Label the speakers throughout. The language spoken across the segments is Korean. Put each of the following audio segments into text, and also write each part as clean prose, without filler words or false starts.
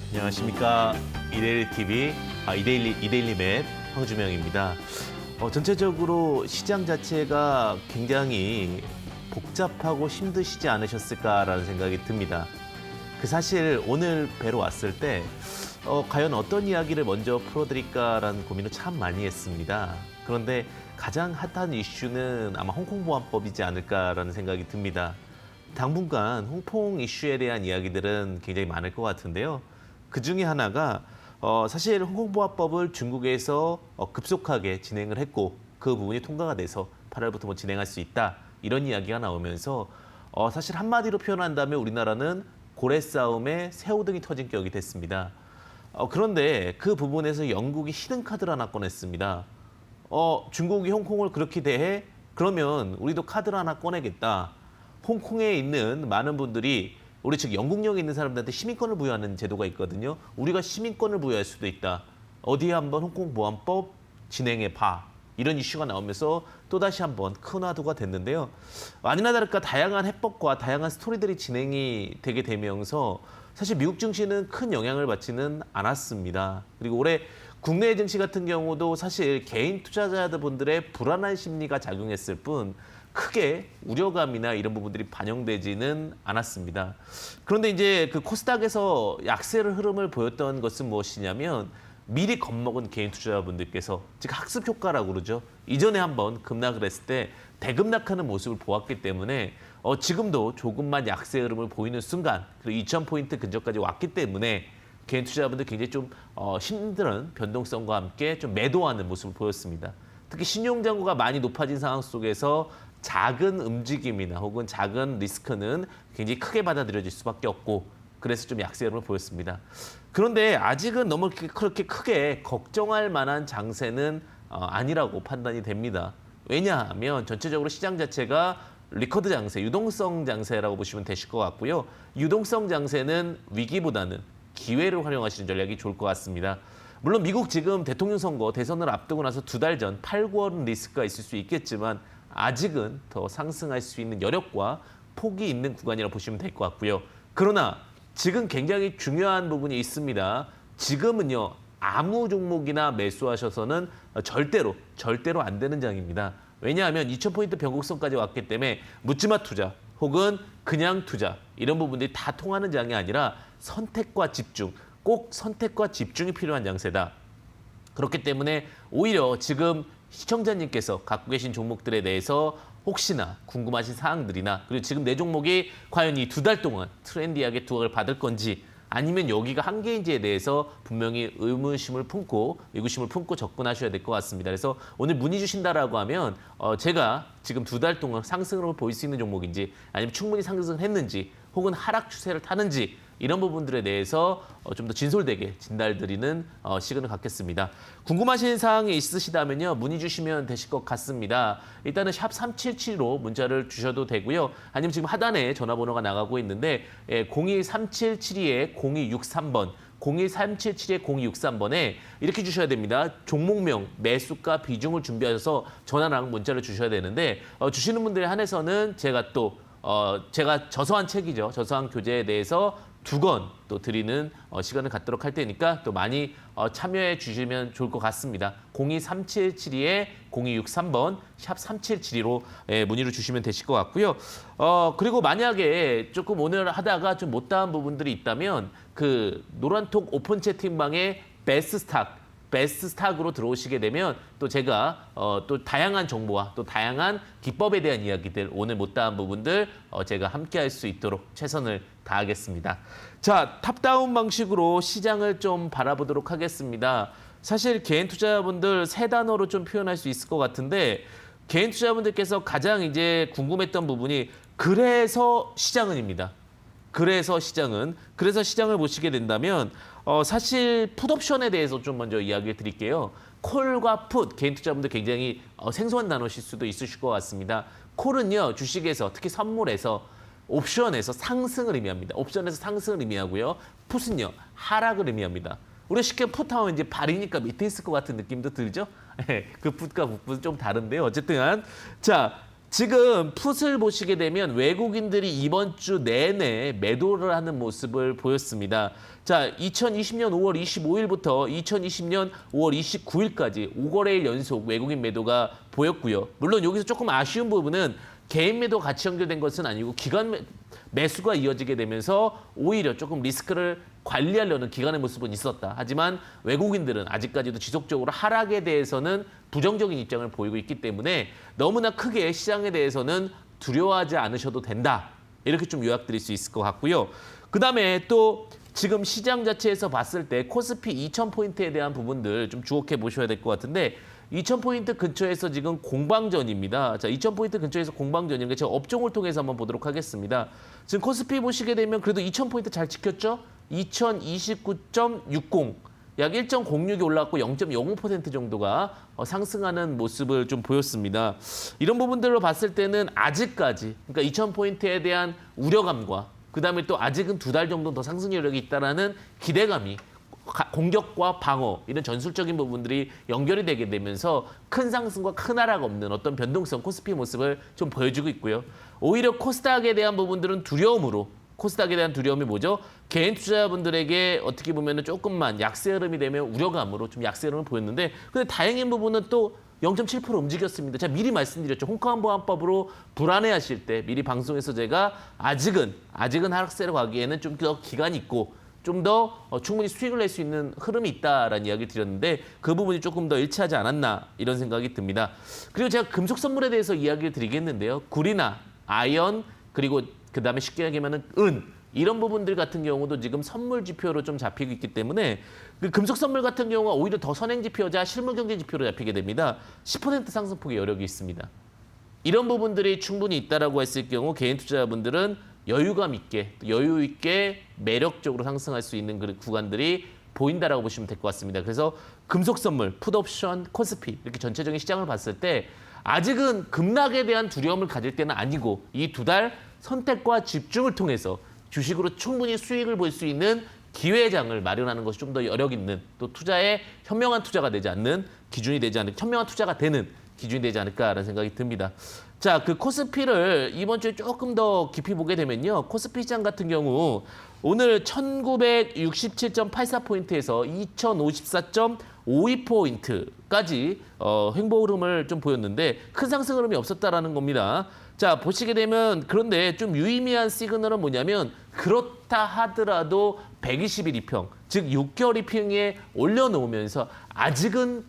Speaker 1: 안녕하십니까. 이데일리 TV, 이데일리 맵 황주명입니다. 전체적으로 시장 자체가 굉장히 복잡하고 힘드시지 않으셨을까라는 생각이 듭니다. 사실 오늘 뵈러 왔을 때 과연 어떤 이야기를 먼저 풀어드릴까라는 고민을 참 많이 했습니다. 그런데 가장 핫한 이슈는 아마 홍콩 보안법이지 않을까라는 생각이 듭니다. 당분간 홍콩 이슈에 대한 이야기들은 굉장히 많을 것 같은데요. 그 중에 하나가 사실 홍콩보안법을 중국에서 급속하게 진행을 했고 그 부분이 통과가 돼서 8월부터 진행할 수 있다. 이런 이야기가 나오면서 사실 한마디로 표현한다면 우리나라는 고래 싸움에 새우등이 터진 격이 됐습니다. 그런데 그 부분에서 영국이 히든 카드를 하나 꺼냈습니다. 중국이 홍콩을 그렇게 대해? 그러면 우리도 카드를 하나 꺼내겠다. 홍콩에 있는 많은 분들이 우리 즉 영국령에 있는 사람들한테 시민권을 부여하는 제도가 있거든요. 우리가 시민권을 부여할 수도 있다. 어디에 한번 홍콩 보안법 진행해 봐. 이런 이슈가 나오면서 또다시 한번 큰 화두가 됐는데요. 아니나 다를까 다양한 해법과 다양한 스토리들이 진행이 되게 되면서 사실 미국 증시는 큰 영향을 받지는 않았습니다. 그리고 올해 국내 증시 같은 경우도 사실 개인 투자자분들의 불안한 심리가 작용했을 뿐 크게 우려감이나 이런 부분들이 반영되지는 않았습니다. 그런데 이제 그 코스닥에서 약세를 흐름을 보였던 것은 무엇이냐면 미리 겁먹은 개인 투자자분들께서 즉 학습 효과라고 그러죠. 이전에 한번 급락을 했을 때 대급락하는 모습을 보았기 때문에 지금도 조금만 약세 흐름을 보이는 순간 그리고 2,000포인트 근처까지 왔기 때문에 개인 투자자분들 굉장히 좀 힘든 변동성과 함께 좀 매도하는 모습을 보였습니다. 특히 신용장고가 많이 높아진 상황 속에서 작은 움직임이나 혹은 작은 리스크는 굉장히 크게 받아들여질 수밖에 없고 그래서 좀 약세 흐름을 보였습니다. 그런데 아직은 너무 그렇게 크게 걱정할 만한 장세는 아니라고 판단이 됩니다. 왜냐하면 전체적으로 시장 자체가 리커드 장세, 유동성 장세라고 보시면 되실 것 같고요. 유동성 장세는 위기보다는 기회를 활용하시는 전략이 좋을 것 같습니다. 물론 미국 지금 대통령 선거 대선을 앞두고 나서 2달 전 8, 9월 리스크가 있을 수 있겠지만 아직은 더 상승할 수 있는 여력과 폭이 있는 구간이라고 보시면 될 것 같고요. 그러나 지금 굉장히 중요한 부분이 있습니다. 지금은요. 아무 종목이나 매수하셔서는 절대로 안 되는 장입니다. 왜냐하면 2,000포인트 변곡선까지 왔기 때문에 묻지마 투자 혹은 그냥 투자 이런 부분들이 다 통하는 장이 아니라 선택과 집중, 꼭 선택과 집중이 필요한 장세다. 그렇기 때문에 오히려 지금 시청자님께서 갖고 계신 종목들에 대해서 혹시나 궁금하신 사항들이나 그리고 지금 내 종목이 과연 이 2달 동안 트렌디하게 두각을 받을 건지 아니면 여기가 한계인지에 대해서 분명히 의구심을 품고 접근하셔야 될 것 같습니다. 그래서 오늘 문의 주신다라고 하면 제가 지금 2달 동안 상승으로 보일 수 있는 종목인지 아니면 충분히 상승을 했는지 혹은 하락 추세를 타는지 이런 부분들에 대해서 좀 더 진솔되게 진단드리는 시간을 갖겠습니다. 궁금하신 사항이 있으시다면요. 문의 주시면 되실 것 같습니다. 일단은 샵 3772로 문자를 주셔도 되고요. 아니면 지금 하단에 전화번호가 나가고 있는데 023772-0263번 023772-0263번에 이렇게 주셔야 됩니다. 종목명, 매수가, 비중을 준비하셔서 전화랑 문자를 주셔야 되는데 주시는 분들에 한해서는 제가 또 제가 저서한 책이죠. 저서한 교재에 대해서 2권 또 드리는 시간을 갖도록 할 테니까 또 많이 참여해 주시면 좋을 것 같습니다. 023772-0263번 샵 3772로 문의를 주시면 되실 것 같고요. 그리고 만약에 조금 오늘 하다가 좀 못다한 부분들이 있다면 그 노란톡 오픈 채팅방에 베스트 스탁으로 들어오시게 되면 또 제가 또 다양한 정보와 또 다양한 기법에 대한 이야기들 오늘 못다한 부분들 제가 함께 할 수 있도록 최선을 다하겠습니다. 자, 탑다운 방식으로 시장을 좀 바라보도록 하겠습니다. 사실 개인 투자자분들 세 단어로 좀 표현할 수 있을 것 같은데 개인 투자자분들께서 가장 이제 궁금했던 부분이 그래서 시장은입니다. 그래서 시장을 보시게 된다면 사실 풋옵션에 대해서 좀 먼저 이야기를 드릴게요. 콜과 풋, 개인 투자분들 굉장히 생소한 단어실 수도 있으실 것 같습니다. 콜은요, 주식에서 특히 선물에서 옵션에서 상승을 의미합니다. 옵션에서 상승을 의미하고요. 풋은요, 하락을 의미합니다. 우리가 쉽게 풋하면 이제 발이니까 밑에 있을 것 같은 느낌도 들죠? 그 풋과 풋은 좀 다른데요. 어쨌든 자, 지금 풋을 보시게 되면 외국인들이 이번 주 내내 매도를 하는 모습을 보였습니다. 자, 2020년 5월 25일부터 2020년 5월 29일까지 5거래일 연속 외국인 매도가 보였고요. 물론 여기서 조금 아쉬운 부분은 개인 매도 같이 연결된 것은 아니고 기관 매수가 이어지게 되면서 오히려 조금 리스크를 관리하려는 기관의 모습은 있었다. 하지만 외국인들은 아직까지도 지속적으로 하락에 대해서는 부정적인 입장을 보이고 있기 때문에 너무나 크게 시장에 대해서는 두려워하지 않으셔도 된다. 이렇게 좀 요약드릴 수 있을 것 같고요. 그다음에 또 지금 시장 자체에서 봤을 때 코스피 2000포인트에 대한 부분들 좀 주목해 보셔야 될 것 같은데 2000포인트 근처에서 지금 공방전입니다. 자, 2000포인트 근처에서 공방전인 게 제가 업종을 통해서 한번 보도록 하겠습니다. 지금 코스피 보시게 되면 그래도 2000포인트 잘 지켰죠? 2029.60. 약 1.06이 올라왔고 0.05% 정도가 상승하는 모습을 좀 보였습니다. 이런 부분들로 봤을 때는 아직까지 그러니까 2000포인트에 대한 우려감과 그다음에 또 아직은 2달 정도 더 상승 여력이 있다라는 기대감이 공격과 방어 이런 전술적인 부분들이 연결이 되게 되면서 큰 상승과 큰 하락 없는 어떤 변동성 코스피 모습을 좀 보여주고 있고요. 오히려 코스닥에 대한 부분들은 두려움으로 코스닥에 대한 두려움이 뭐죠? 개인 투자자분들에게 어떻게 보면 조금만 약세 흐름이 되면 우려감으로 좀 약세 흐름을 보였는데 근데 다행인 부분은 또 0.7% 움직였습니다. 제가 미리 말씀드렸죠. 홍카운 보안법으로 불안해하실 때 미리 방송에서 제가 아직은 하락세로 가기에는 좀 더 기간이 있고 좀 더 충분히 수익을 낼 수 있는 흐름이 있다라는 이야기를 드렸는데 그 부분이 조금 더 일치하지 않았나 이런 생각이 듭니다. 그리고 제가 금속 선물에 대해서 이야기를 드리겠는데요. 구리나 아연 그리고 그다음에 쉽게 얘기하면 은 이런 부분들 같은 경우도 지금 선물 지표로 좀 잡히고 있기 때문에 그 금속 선물 같은 경우가 오히려 더 선행 지표자 실물 경제 지표로 잡히게 됩니다. 10% 상승폭의 여력이 있습니다. 이런 부분들이 충분히 있다라고 했을 경우 개인 투자자분들은 여유감 있게 여유 있게 매력적으로 상승할 수 있는 그 구간들이 보인다라고 보시면 될 것 같습니다. 그래서 금속 선물, 풋옵션, 코스피 이렇게 전체적인 시장을 봤을 때 아직은 급락에 대한 두려움을 가질 때는 아니고 이 2달 선택과 집중을 통해서 주식으로 충분히 수익을 볼 수 있는 기회장을 마련하는 것이 좀 더 여력 있는 또 투자에 현명한 투자가 되지 않는 기준이 되지 않는 현명한 투자가 되는 기준이 되지 않을까라는 생각이 듭니다. 자, 그 코스피를 이번 주에 조금 더 깊이 보게 되면요. 코스피 시장 같은 경우 오늘 1967.84포인트에서 2054.52포인트까지 횡보 흐름을 좀 보였는데 큰 상승 흐름이 없었다라는 겁니다. 자, 보시게 되면 그런데 좀 유의미한 시그널은 뭐냐면 그렇다 하더라도 120일 이평, 즉 6개월 이평에 올려놓으면서 아직은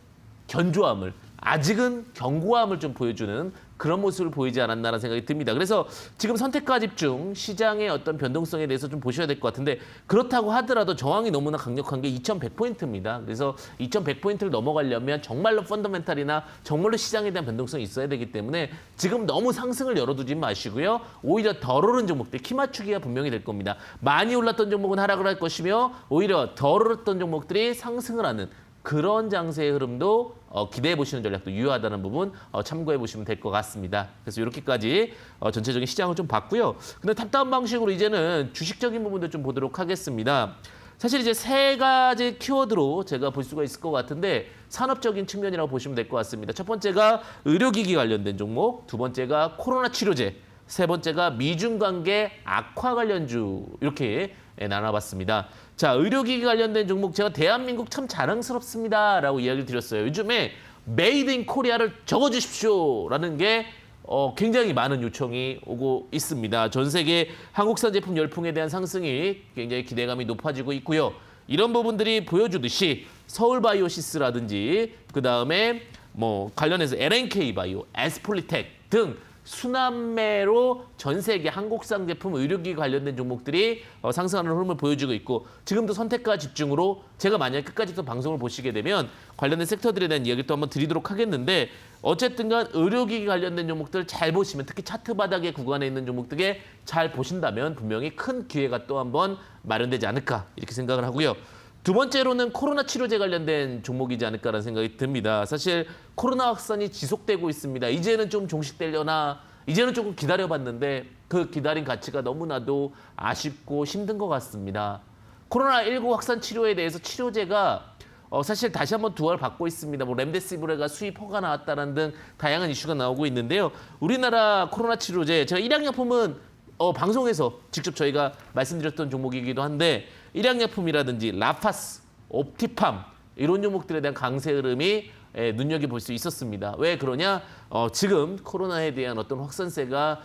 Speaker 1: 견조함을, 아직은 견고함을 좀 보여주는 그런 모습을 보이지 않았나라는 생각이 듭니다. 그래서 지금 선택과 집중, 시장의 어떤 변동성에 대해서 좀 보셔야 될 것 같은데 그렇다고 하더라도 저항이 너무나 강력한 게 2100포인트입니다. 그래서 2100포인트를 넘어가려면 정말로 펀더멘탈이나 정말로 시장에 대한 변동성이 있어야 되기 때문에 지금 너무 상승을 열어두지 마시고요. 오히려 덜 오른 종목들, 키 맞추기가 분명히 될 겁니다. 많이 올랐던 종목은 하락을 할 것이며 오히려 덜 오랐던 종목들이 상승을 하는 그런 장세의 흐름도 기대해 보시는 전략도 유효하다는 부분 참고해 보시면 될 것 같습니다. 그래서 이렇게까지 전체적인 시장을 좀 봤고요. 근데 탑다운 방식으로 이제는 주식적인 부분도 좀 보도록 하겠습니다. 사실 이제 세 가지 키워드로 제가 볼 수가 있을 것 같은데 산업적인 측면이라고 보시면 될 것 같습니다. 첫 번째가 의료기기 관련된 종목, 두 번째가 코로나 치료제, 세 번째가 미중 관계 악화 관련주 이렇게 나눠봤습니다. 자, 의료기기 관련된 종목 제가 대한민국 참 자랑스럽습니다라고 이야기를 드렸어요. 요즘에 메이드 인 코리아를 적어주십시오라는 게 굉장히 많은 요청이 오고 있습니다. 전 세계 한국산 제품 열풍에 대한 상승이 굉장히 기대감이 높아지고 있고요. 이런 부분들이 보여주듯이 서울바이오시스라든지 그다음에 뭐 관련해서 LNK바이오, 에스폴리텍 등 순환매로 전 세계 한국산 제품 의료기기 관련된 종목들이 상승하는 흐름을 보여주고 있고 지금도 선택과 집중으로 제가 만약에 끝까지 또 방송을 보시게 되면 관련된 섹터들에 대한 이야기를 또 한번 드리도록 하겠는데 어쨌든 간 의료기기 관련된 종목들 잘 보시면 특히 차트 바닥의 구간에 있는 종목들에 잘 보신다면 분명히 큰 기회가 또 한번 마련되지 않을까 이렇게 생각을 하고요. 두 번째로는 코로나 치료제 관련된 종목이지 않을까라는 생각이 듭니다. 사실 코로나 확산이 지속되고 있습니다. 이제는 좀 종식되려나 이제는 조금 기다려봤는데 그 기다린 가치가 너무나도 아쉽고 힘든 것 같습니다. 코로나19 확산 치료에 대해서 치료제가 사실 다시 한번 두각을 받고 있습니다. 뭐 렘데시비르가 수입 허가 나왔다는 등 다양한 이슈가 나오고 있는데요. 우리나라 코로나 치료제, 제가 일약약품은 방송에서 직접 저희가 말씀드렸던 종목이기도 한데 일약약품이라든지 라파스, 옵티팜 이런 종목들에 대한 강세 흐름이 눈여겨볼 수 있었습니다. 왜 그러냐? 지금 코로나에 대한 어떤 확산세가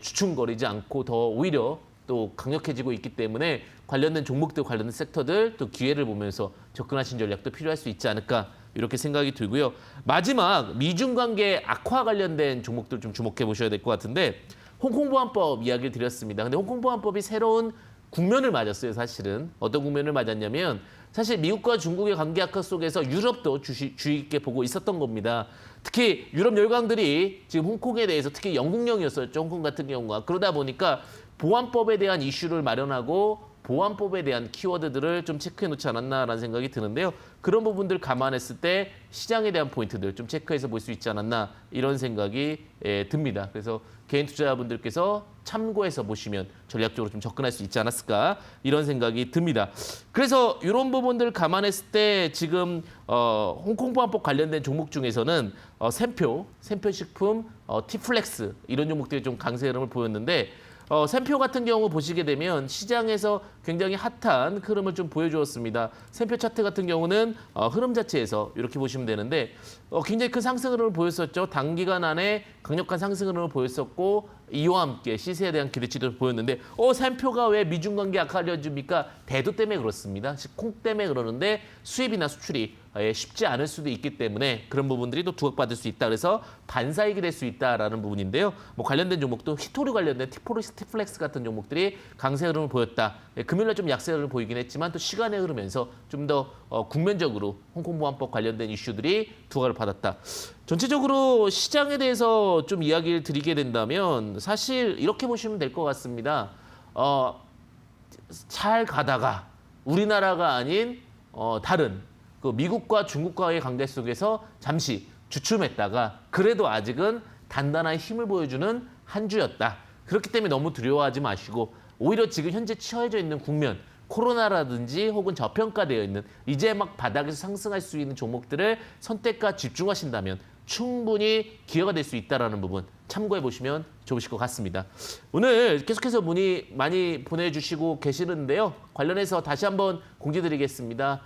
Speaker 1: 주춤거리지 않고 더 오히려 또 강력해지고 있기 때문에 관련된 종목들, 관련된 섹터들 또 기회를 보면서 접근하신 전략도 필요할 수 있지 않을까 이렇게 생각이 들고요. 마지막 미중 관계 악화 관련된 종목들 좀 주목해 보셔야 될 것 같은데 홍콩보안법 이야기를 드렸습니다. 근데 홍콩보안법이 새로운 국면을 맞았어요, 사실은. 어떤 국면을 맞았냐면 사실 미국과 중국의 관계 악화 속에서 유럽도 주의 깊게 보고 있었던 겁니다. 특히 유럽 열강들이 지금 홍콩에 대해서 특히 영국령이었었죠, 홍콩 같은 경우가. 그러다 보니까 보안법에 대한 이슈를 마련하고 보안법에 대한 키워드들을 좀 체크해 놓지 않았나라는 생각이 드는데요. 그런 부분들 감안했을 때 시장에 대한 포인트들 좀 체크해서 볼 수 있지 않았나 이런 생각이 듭니다. 그래서 개인 투자자분들께서 참고해서 보시면 전략적으로 좀 접근할 수 있지 않았을까 이런 생각이 듭니다. 그래서 이런 부분들 감안했을 때 지금 홍콩보안법 관련된 종목 중에서는 샘표식품, 티플렉스 이런 종목들이 좀 강세 흐름을 보였는데 샘표 같은 경우 보시게 되면 시장에서 굉장히 핫한 흐름을 좀 보여주었습니다. 샘표 차트 같은 경우는 흐름 자체에서 이렇게 보시면 되는데 굉장히 큰 상승 흐름을 보였었죠. 단기간 안에 강력한 상승 흐름을 보였었고 이와 함께 시세에 대한 기대치도 보였는데 샘표가 왜 미중 관계 악화려집니까? 대도 때문에 그렇습니다. 콩 때문에 그러는데 수입이나 수출이 쉽지 않을 수도 있기 때문에 그런 부분들이 또 두각받을 수 있다. 그래서 반사이익이 될 수 있다라는 부분인데요. 뭐 관련된 종목도 히토류 관련된 티플렉스 같은 종목들이 강세 흐름을 보였다. 금요일날 좀 약세 흐름을 보이긴 했지만 또 시간에 흐르면서 좀 더 국면적으로 홍콩보안법 관련된 이슈들이 두각을 받았다. 전체적으로 시장에 대해서 좀 이야기를 드리게 된다면 사실 이렇게 보시면 될 것 같습니다. 잘 가다가 우리나라가 아닌 다른 그 미국과 중국과의 관계 속에서 잠시 주춤했다가 그래도 아직은 단단한 힘을 보여주는 한 주였다. 그렇기 때문에 너무 두려워하지 마시고 오히려 지금 현재 처해져 있는 국면, 코로나라든지 혹은 저평가되어 있는 이제 막 바닥에서 상승할 수 있는 종목들을 선택과 집중하신다면 충분히 기회가 될 수 있다는 부분 참고해 보시면 좋으실 것 같습니다. 오늘 계속해서 문의 많이 보내주시고 계시는데요. 관련해서 다시 한번 공지드리겠습니다.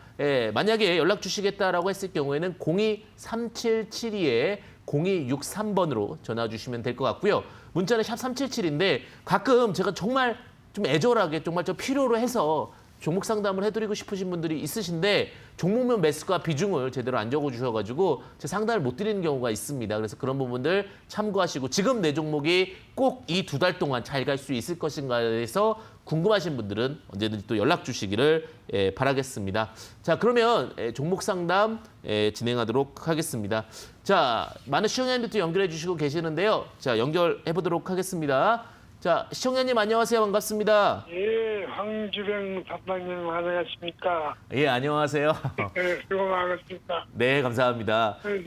Speaker 1: 만약에 연락 주시겠다라고 했을 경우에는 02-3772-0263번으로 전화 주시면 될 것 같고요. 문자는 샵 377인데 가끔 제가 정말 좀 애절하게 정말 좀 필요로 해서 종목 상담을 해드리고 싶으신 분들이 있으신데 종목명 매수가 비중을 제대로 안 적어주셔가지고 제 상담을 못 드리는 경우가 있습니다. 그래서 그런 부분들 참고하시고 지금 내 종목이 꼭 이 2달 동안 잘 갈 수 있을 것인가에 대해서 궁금하신 분들은 언제든지 또 연락 주시기를 바라겠습니다. 자, 그러면 종목 상담 진행하도록 하겠습니다. 자, 많은 시청자님들 연결해 주시고 계시는데요. 자, 연결해 보도록 하겠습니다. 자, 시청자님 안녕하세요. 반갑습니다.
Speaker 2: 예, 황주병 담당님 안녕하십니까?
Speaker 1: 예, 안녕하세요.
Speaker 2: 네, 수고 많으십니까?
Speaker 1: 네, 감사합니다.
Speaker 2: 네,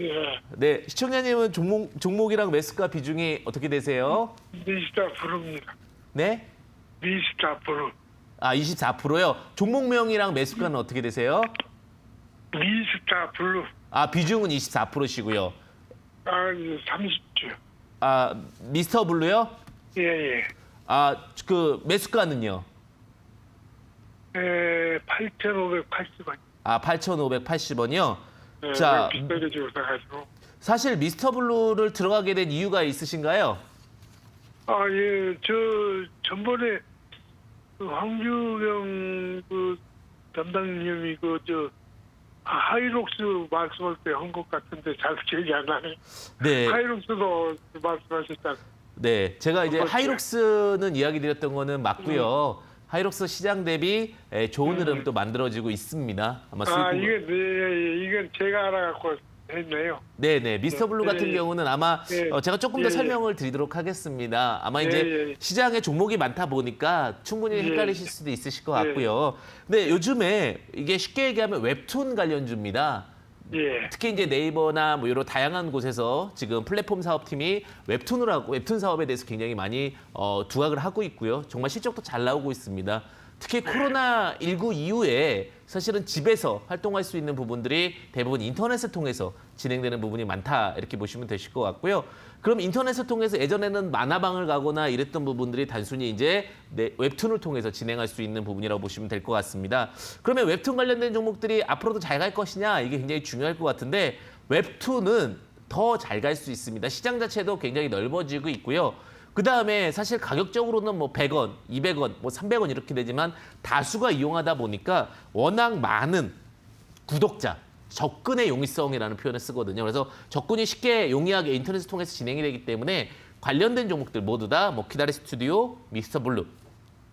Speaker 1: 네, 시청자님은 종목이랑 매수가 비중이 어떻게 되세요?
Speaker 2: 미스터 브루입니다.
Speaker 1: 네?
Speaker 2: 미스터 브루.
Speaker 1: 24%요. 종목명이랑 매수가는 어떻게 되세요?
Speaker 2: 미스터 블루.
Speaker 1: 비중은 24%시고요.
Speaker 2: 30주.
Speaker 1: 미스터 블루요?
Speaker 2: 예, 예.
Speaker 1: 그 매수가는요?
Speaker 2: 8,580원.
Speaker 1: 8,580원이요?
Speaker 2: 네,
Speaker 1: 자,
Speaker 2: 비싸게 주고 사가지고.
Speaker 1: 사실 미스터 블루를 들어가게 된 이유가 있으신가요?
Speaker 2: 예, 전번에 황주병 담당님이 하이록스 말씀할 때 한 것 같은데 잘 기억이 안 나네.
Speaker 1: 네.
Speaker 2: 하이록스도 말씀하셨잖아요.
Speaker 1: 네, 제가 이제 하이록스는 이야기 드렸던 거는 맞고요. 하이록스 시장 대비 좋은 흐름 또 만들어지고 있습니다. 아마
Speaker 2: 이건 제가 알아갖고 했네요.
Speaker 1: 네네, 미스터 블루 같은 경우는 아마 제가 조금 더
Speaker 2: 예,
Speaker 1: 설명을 드리도록 하겠습니다. 아마 이제 시장에 종목이 많다 보니까 충분히 헷갈리실 수도 있으실 것 같고요. 근데 요즘에 이게 쉽게 얘기하면 웹툰 관련주입니다.
Speaker 2: 예.
Speaker 1: 특히 이제 네이버나 뭐 이런 다양한 곳에서 지금 플랫폼 사업팀이 웹툰 사업에 대해서 굉장히 많이 두각을 하고 있고요. 정말 실적도 잘 나오고 있습니다. 특히 코로나19 이후에 사실은 집에서 활동할 수 있는 부분들이 대부분 인터넷을 통해서 진행되는 부분이 많다 이렇게 보시면 되실 것 같고요. 그럼 인터넷을 통해서 예전에는 만화방을 가거나 이랬던 부분들이 단순히 이제 웹툰을 통해서 진행할 수 있는 부분이라고 보시면 될 것 같습니다. 그러면 웹툰 관련된 종목들이 앞으로도 잘 갈 것이냐 이게 굉장히 중요할 것 같은데 웹툰은 더 잘 갈 수 있습니다. 시장 자체도 굉장히 넓어지고 있고요. 그다음에 사실 가격적으로는 뭐 100원, 200원, 뭐 300원 이렇게 되지만 다수가 이용하다 보니까 워낙 많은 구독자, 접근의 용이성이라는 표현을 쓰거든요. 그래서 접근이 쉽게 용이하게 인터넷을 통해서 진행이 되기 때문에 관련된 종목들 모두 다 뭐 키다리 스튜디오, 미스터 블루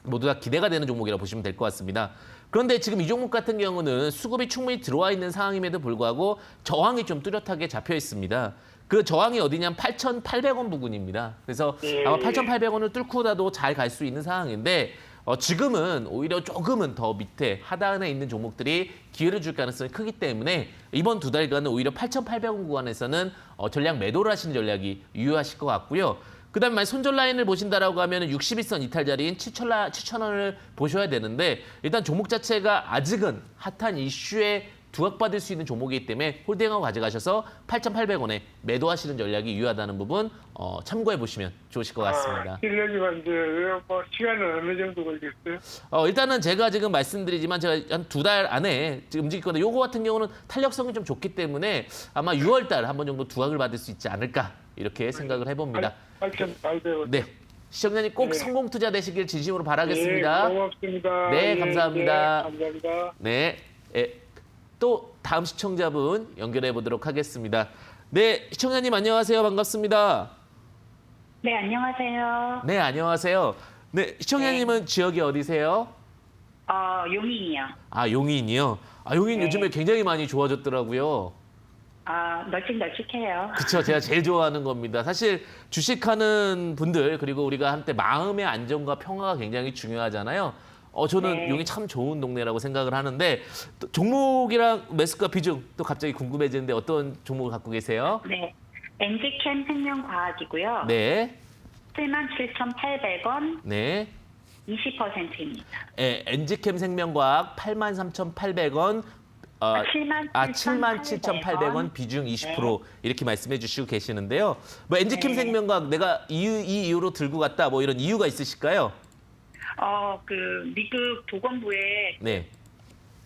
Speaker 1: 모두 다 기대가 되는 종목이라고 보시면 될 것 같습니다. 그런데 지금 이 종목 같은 경우는 수급이 충분히 들어와 있는 상황임에도 불구하고 저항이 좀 뚜렷하게 잡혀 있습니다. 그 저항이 어디냐면 8,800원 부근입니다. 그래서 아마 8,800원을 뚫고라도 잘 갈 수 있는 상황인데 지금은 오히려 조금은 더 밑에 하단에 있는 종목들이 기회를 줄 가능성이 크기 때문에 이번 두 달간은 오히려 8,800원 구간에서는 전략 매도를 하시는 전략이 유효하실 것 같고요. 그다음에 만약 손절 라인을 보신다라고 하면 61선 이탈 자리인 7,000원을 보셔야 되는데 일단 종목 자체가 아직은 핫한 이슈에 두각받을 수 있는 종목이기 때문에 홀딩하고 가져가셔서 8,800원에 매도하시는 전략이 유효하다는 부분 참고해 보시면 좋으실 것 같습니다.
Speaker 2: 실력이만 이제 뭐 시간은 어느 정도 걸리겠어요?
Speaker 1: 일단은 제가 지금 말씀드리지만 제가 한 두 달 안에 지금 움직일 건데 요거 같은 경우는 탄력성이 좀 좋기 때문에 아마 6월 달 한 번 정도 두각을 받을 수 있지 않을까 이렇게 생각을 해봅니다.
Speaker 2: 8,800원.
Speaker 1: 네. 시청자님 꼭
Speaker 2: 네.
Speaker 1: 성공 투자 되시길 진심으로 바라겠습니다.
Speaker 2: 네, 고맙습니다.
Speaker 1: 네, 감사합니다.
Speaker 2: 감사합니다.
Speaker 1: 네. 또 다음 시청자분 연결해 보도록 하겠습니다. 네, 시청자님 안녕하세요. 반갑습니다.
Speaker 3: 네, 안녕하세요.
Speaker 1: 네, 안녕하세요. 네, 시청자님은 지역이 어디세요?
Speaker 3: 용인이요.
Speaker 1: 아, 용인이요? 아, 용인
Speaker 3: 네.
Speaker 1: 요즘에 굉장히 많이 좋아졌더라고요.
Speaker 3: 널찍널찍해요.
Speaker 1: 그쵸, 제가 제일 좋아하는 겁니다. 사실 주식하는 분들 그리고 우리가 한때 마음의 안정과 평화가 굉장히 중요하잖아요. 저는
Speaker 3: 네.
Speaker 1: 용이 참 좋은 동네라고 생각을 하는데 또 종목이랑 매수가 비중 또 갑자기 궁금해지는데 어떤 종목을 갖고 계세요?
Speaker 3: 네. 엔지캠 생명과학이고요.
Speaker 1: 네,
Speaker 3: 77,800원,
Speaker 1: 네.
Speaker 3: 20%입니다.
Speaker 1: 엔지캠 생명과학 83,800원, 77,800원 비중 20% 이렇게 말씀해 주시고 계시는데요. 뭐 엔지캠
Speaker 3: 네.
Speaker 1: 생명과학 내가 이 이유로 들고 갔다 뭐 이런 이유가 있으실까요?
Speaker 3: 미국 보건부에
Speaker 1: 네.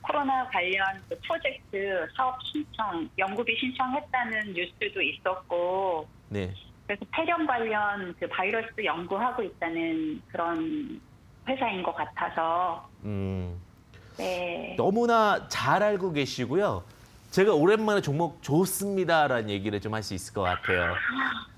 Speaker 3: 코로나 관련 그 프로젝트 사업 신청, 연구비 신청했다는 뉴스도 있었고,
Speaker 1: 네.
Speaker 3: 그래서 폐렴 관련 그 바이러스 연구하고 있다는 그런 회사인 것 같아서, 네.
Speaker 1: 너무나 잘 알고 계시고요. 제가 오랜만에 종목 좋습니다라는 얘기를 좀 할 수 있을 것 같아요.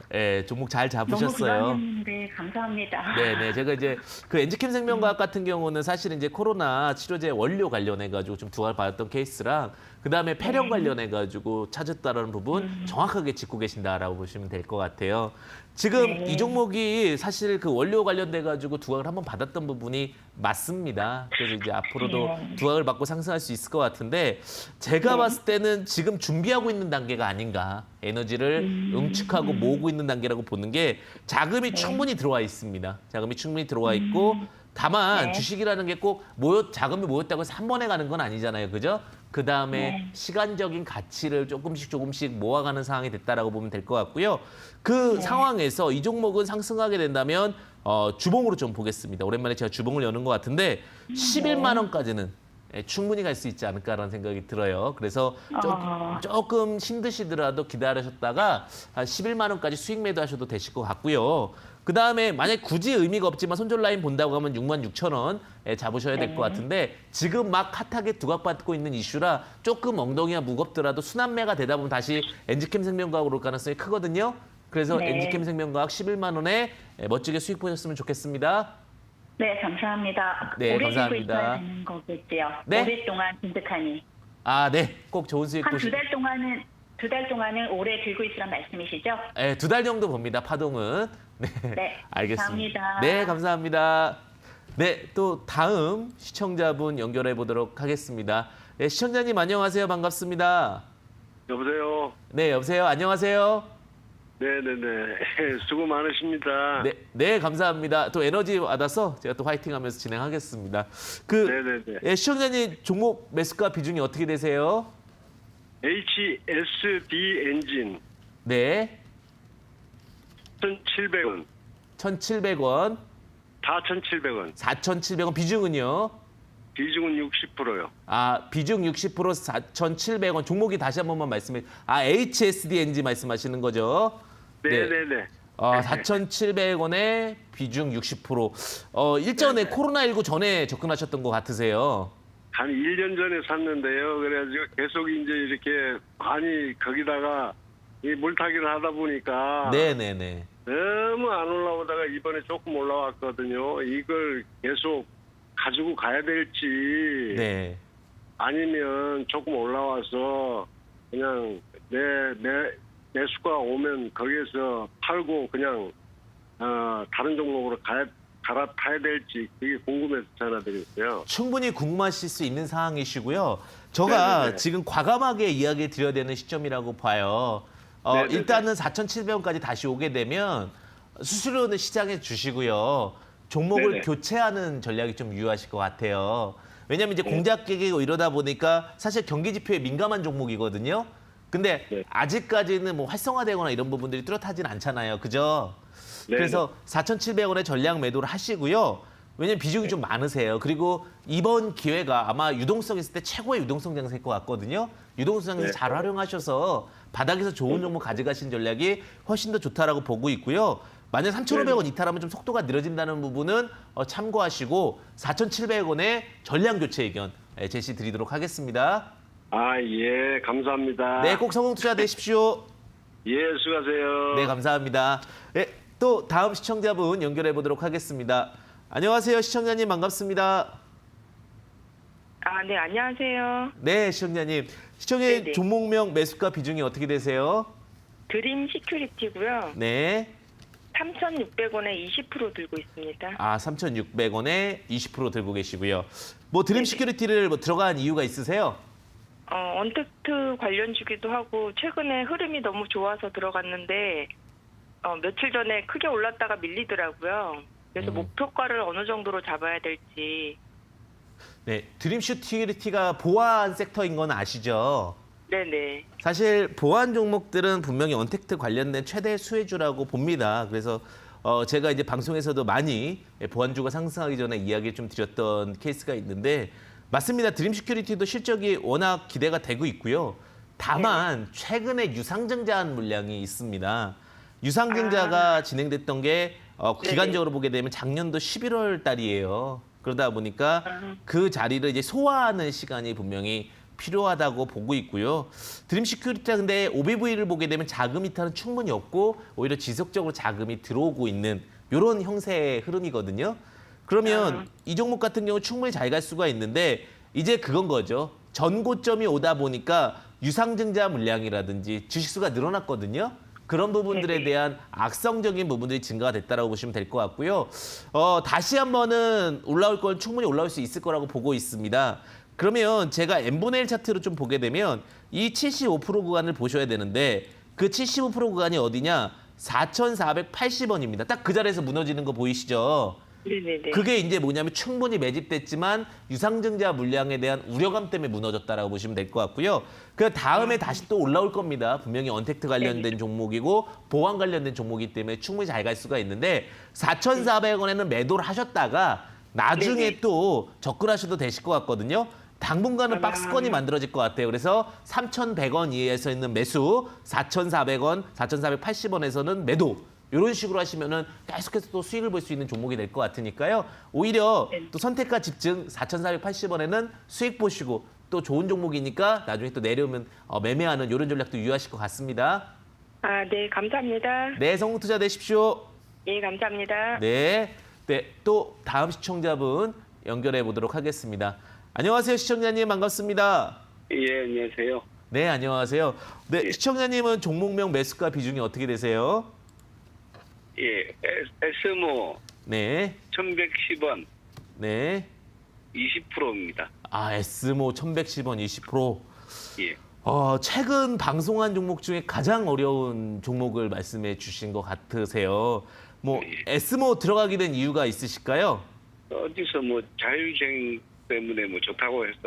Speaker 1: 네, 종목 잘
Speaker 3: 너무
Speaker 1: 잡으셨어요.
Speaker 3: 부담했는데 감사합니다.
Speaker 1: 네, 제가 이제 그 엔지캠 생명과학 같은 경우는 사실 이제 코로나 치료제 원료 관련해 가지고 좀 두각을 받았던 케이스랑 그다음에 폐렴 관련해 가지고 찾았다라는 부분 정확하게 짚고 계신다라고 보시면 될 것 같아요. 지금
Speaker 3: 네.
Speaker 1: 이 종목이 사실 그 원료 관련돼 가지고 두각을 한번 받았던 부분이 맞습니다. 그래서 이제 앞으로도
Speaker 3: 네.
Speaker 1: 두각을 받고 상승할 수 있을 것 같은데 제가 봤을 때는 지금 준비하고 있는 단계가 아닌가. 에너지를 응축하고 모으고 있는 단계라고 보는 게 자금이 충분히 들어와 있습니다. 자금이 충분히 들어와 있고 다만
Speaker 3: 네.
Speaker 1: 주식이라는 게 꼭 자금이 모였다고 해서 한 번에 가는 건 아니잖아요. 그죠? 그 다음에
Speaker 3: 네.
Speaker 1: 시간적인 가치를 조금씩 모아가는 상황이 됐다라고 보면 될 것 같고요. 그 상황에서 이 종목은 상승하게 된다면 주봉으로 좀 보겠습니다. 오랜만에 제가 주봉을 여는 것 같은데 11만 원까지는 충분히 갈 수 있지 않을까라는 생각이 들어요. 그래서 조금 힘드시더라도 기다리셨다가 한 11만 원까지 수익 매도하셔도 되실 것 같고요. 그다음에 만약 굳이 의미가 없지만 손절 라인 본다고 하면 66,000원 잡으셔야 될 것 같은데 지금 막 핫하게 두각받고 있는 이슈라 조금 엉덩이가 무겁더라도 순환매가 되다 보면 다시 엔지캠 생명과학으로 올 가능성이 크거든요. 그래서
Speaker 3: 네.
Speaker 1: 엔지캠 생명과학 11만 원에 멋지게 수익 보셨으면 좋겠습니다.
Speaker 3: 네, 감사합니다.
Speaker 1: 네,
Speaker 3: 오래
Speaker 1: 감사합니다.
Speaker 3: 들고 있어야 되는 거겠지요.
Speaker 1: 네?
Speaker 3: 오랫동안 든든하니.
Speaker 1: 네. 꼭 좋은 수익
Speaker 3: 한
Speaker 1: 보시.
Speaker 3: 두 달 동안은 오래 들고 있으란 말씀이시죠?
Speaker 1: 네, 2달 정도 봅니다. 파동은. 네.
Speaker 3: 네,
Speaker 1: 알겠습니다.
Speaker 3: 감사합니다.
Speaker 1: 네, 감사합니다. 네, 또 다음 시청자분 연결해 보도록 하겠습니다. 네, 시청자님 안녕하세요. 반갑습니다.
Speaker 4: 여보세요.
Speaker 1: 네, 여보세요. 안녕하세요.
Speaker 4: 네네네. 수고 많으십니다.
Speaker 1: 네, 네, 감사합니다. 또 에너지 받아서 제가 또 화이팅하면서 진행하겠습니다.
Speaker 4: 네네네.
Speaker 1: 예, 시청자님 종목 매수가 비중이 어떻게 되세요?
Speaker 4: HSD 엔진
Speaker 1: 네,
Speaker 4: 1,700원.
Speaker 1: 1,700원,
Speaker 4: 4,700원.
Speaker 1: 4,700원 비중은요?
Speaker 4: 비중은 60%요.
Speaker 1: 아, 비중 60% 4,700원. 종목이 다시 한 번만 말씀해. 아, HSDNG 말씀하시는 거죠?
Speaker 4: 네네네.
Speaker 1: 4,700원에 비중 60%. 일전에 코로나19 전에 접근하셨던 것 같으세요?
Speaker 4: 한 1년 전에 샀는데요. 그래가지고 계속 이제 이렇게 많이 거기다가 이 물타기를 하다 보니까
Speaker 1: 네네네.
Speaker 4: 너무 안 올라오다가 이번에 조금 올라왔거든요. 이걸 계속 가지고 가야 될지
Speaker 1: 네.
Speaker 4: 아니면 조금 올라와서 그냥 매수가 오면 거기에서 팔고 그냥 다른 종목으로 갈아타야 될지 그게 궁금해서 전화드렸어요.
Speaker 1: 충분히 궁금하실 수 있는 상황이시고요. 제가
Speaker 4: 네네네.
Speaker 1: 지금 과감하게 이야기 드려야 되는 시점이라고 봐요.
Speaker 4: 네네네.
Speaker 1: 일단은 4,700원까지 다시 오게 되면 수수료는 시장에 주시고요. 종목을
Speaker 4: 네네.
Speaker 1: 교체하는 전략이 좀 유효하실 것 같아요. 왜냐하면 이제 공작 계획이고 이러다 보니까 사실 경기 지표에 민감한 종목이거든요. 근데
Speaker 4: 네.
Speaker 1: 아직까지는 뭐 활성화되거나 이런 부분들이 뚜렷하진 않잖아요. 그죠?
Speaker 4: 네네.
Speaker 1: 그래서 4,700원에 전량 매도를 하시고요. 왜냐면 비중이 좀 많으세요. 그리고 이번 기회가 아마 유동성 있을 때 최고의 유동성 장세일 것 같거든요. 유동성 장세
Speaker 4: 네.
Speaker 1: 잘 활용하셔서 바닥에서 좋은 종목 가져가신 전략이 훨씬 더 좋다라고 보고 있고요. 만약 3,500원 이탈하면 좀 속도가 느려진다는 부분은 참고하시고 4,700원에 전량 교체 의견 제시 드리도록 하겠습니다.
Speaker 4: 예, 감사합니다.
Speaker 1: 네, 꼭 성공 투자 되십시오.
Speaker 4: 예, 수고하세요.
Speaker 1: 네, 감사합니다. 네, 또 다음 시청자분 연결해 보도록 하겠습니다. 안녕하세요, 시청자님 반갑습니다.
Speaker 5: 네, 안녕하세요.
Speaker 1: 네, 시청자님. 시청의
Speaker 5: 네네.
Speaker 1: 종목명 매수가 비중이 어떻게 되세요?
Speaker 5: 드림 시큐리티고요.
Speaker 1: 네.
Speaker 5: 3,600원에 20% 들고 있습니다.
Speaker 1: 3,600원에 20% 들고 계시고요. 뭐 드림 시큐리티를 뭐 들어간 이유가 있으세요?
Speaker 5: 언택트 관련 주기도 하고 최근에 흐름이 너무 좋아서 들어갔는데 며칠 전에 크게 올랐다가 밀리더라고요. 그래서 목표가를 어느 정도로 잡아야 될지.
Speaker 1: 네, 드림 시큐리티가 보안 섹터인 건 아시죠?
Speaker 5: 네네.
Speaker 1: 사실 보안 종목들은 분명히 언택트 관련된 최대 수혜주라고 봅니다. 그래서 제가 이제 방송에서도 많이 보안주가 상승하기 전에 이야기를 좀 드렸던 케이스가 있는데 맞습니다. 드림 시큐리티도 실적이 워낙 기대가 되고 있고요. 다만 최근에 유상증자한 물량이 있습니다. 유상증자가 진행됐던 게 기간적으로 보게 되면 작년도 11월 달이에요. 그러다 보니까 그 자리를 이제 소화하는 시간이 분명히 필요하다고 보고 있고요. 드림 시큐리티가 근데 OBV를 보게 되면 자금 이탈은 충분히 없고 오히려 지속적으로 자금이 들어오고 있는 이런 형태의 흐름이거든요. 그러면 이 종목 같은 경우 충분히 잘 갈 수가 있는데 이제 그건 거죠. 전고점이 오다 보니까 유상증자 물량이라든지 주식수가 늘어났거든요. 그런 부분들에 대한 악성적인 부분들이 증가가 됐다라고 보시면 될 것 같고요. 다시 한번은 올라올 건 충분히 올라올 수 있을 거라고 보고 있습니다. 그러면 제가 n분의 1 차트로 좀 보게 되면 이 75% 구간을 보셔야 되는데 그 75% 구간이 어디냐? 4,480원입니다. 딱 그 자리에서 무너지는 거 보이시죠?
Speaker 5: 네네네.
Speaker 1: 그게 이제 뭐냐면 충분히 매집됐지만 유상증자 물량에 대한 우려감 때문에 무너졌다라고 보시면 될 것 같고요. 그 다음에 다시 또 올라올 겁니다. 분명히 언택트 관련된 종목이고 보안 관련된 종목이기 때문에 충분히 잘 갈 수가 있는데 4,400원에는 매도를 하셨다가 나중에
Speaker 5: 네네.
Speaker 1: 또 접근하셔도 되실 것 같거든요. 당분간은 박스권이 만들어질 것 같아요. 그래서 3,100원 이하에서 있는 매수, 4,400원, 4,480원에서는 매도. 이런 식으로 하시면은 계속해서 또 수익을 볼 수 있는 종목이 될 것 같으니까요. 오히려 또 선택과 집중 4,480원에는 수익 보시고 또 좋은 종목이니까 나중에 또 내려오면 매매하는 이런 전략도 유효하실 것 같습니다.
Speaker 5: 네, 감사합니다.
Speaker 1: 네, 성공 투자 되십시오.
Speaker 5: 예, 감사합니다.
Speaker 1: 네, 또 다음 시청자분 연결해 보도록 하겠습니다. 안녕하세요, 시청자님 반갑습니다.
Speaker 4: 예, 안녕하세요.
Speaker 1: 네, 안녕하세요. 네, 시청자님은 종목명 매수가 비중이 어떻게 되세요?
Speaker 4: 예, SMO
Speaker 1: 네,
Speaker 4: 1,110원
Speaker 1: 네.
Speaker 4: 20%입니다.
Speaker 1: S모 1,110원 20%.
Speaker 4: 예.
Speaker 1: 최근 방송한 종목 중에 가장 어려운 종목을 말씀해 주신 것 같으세요. 뭐 에스모 들어가게 된 이유가 있으실까요?
Speaker 4: 어디서 뭐 자율주행 때문에 뭐 좋다고 해서.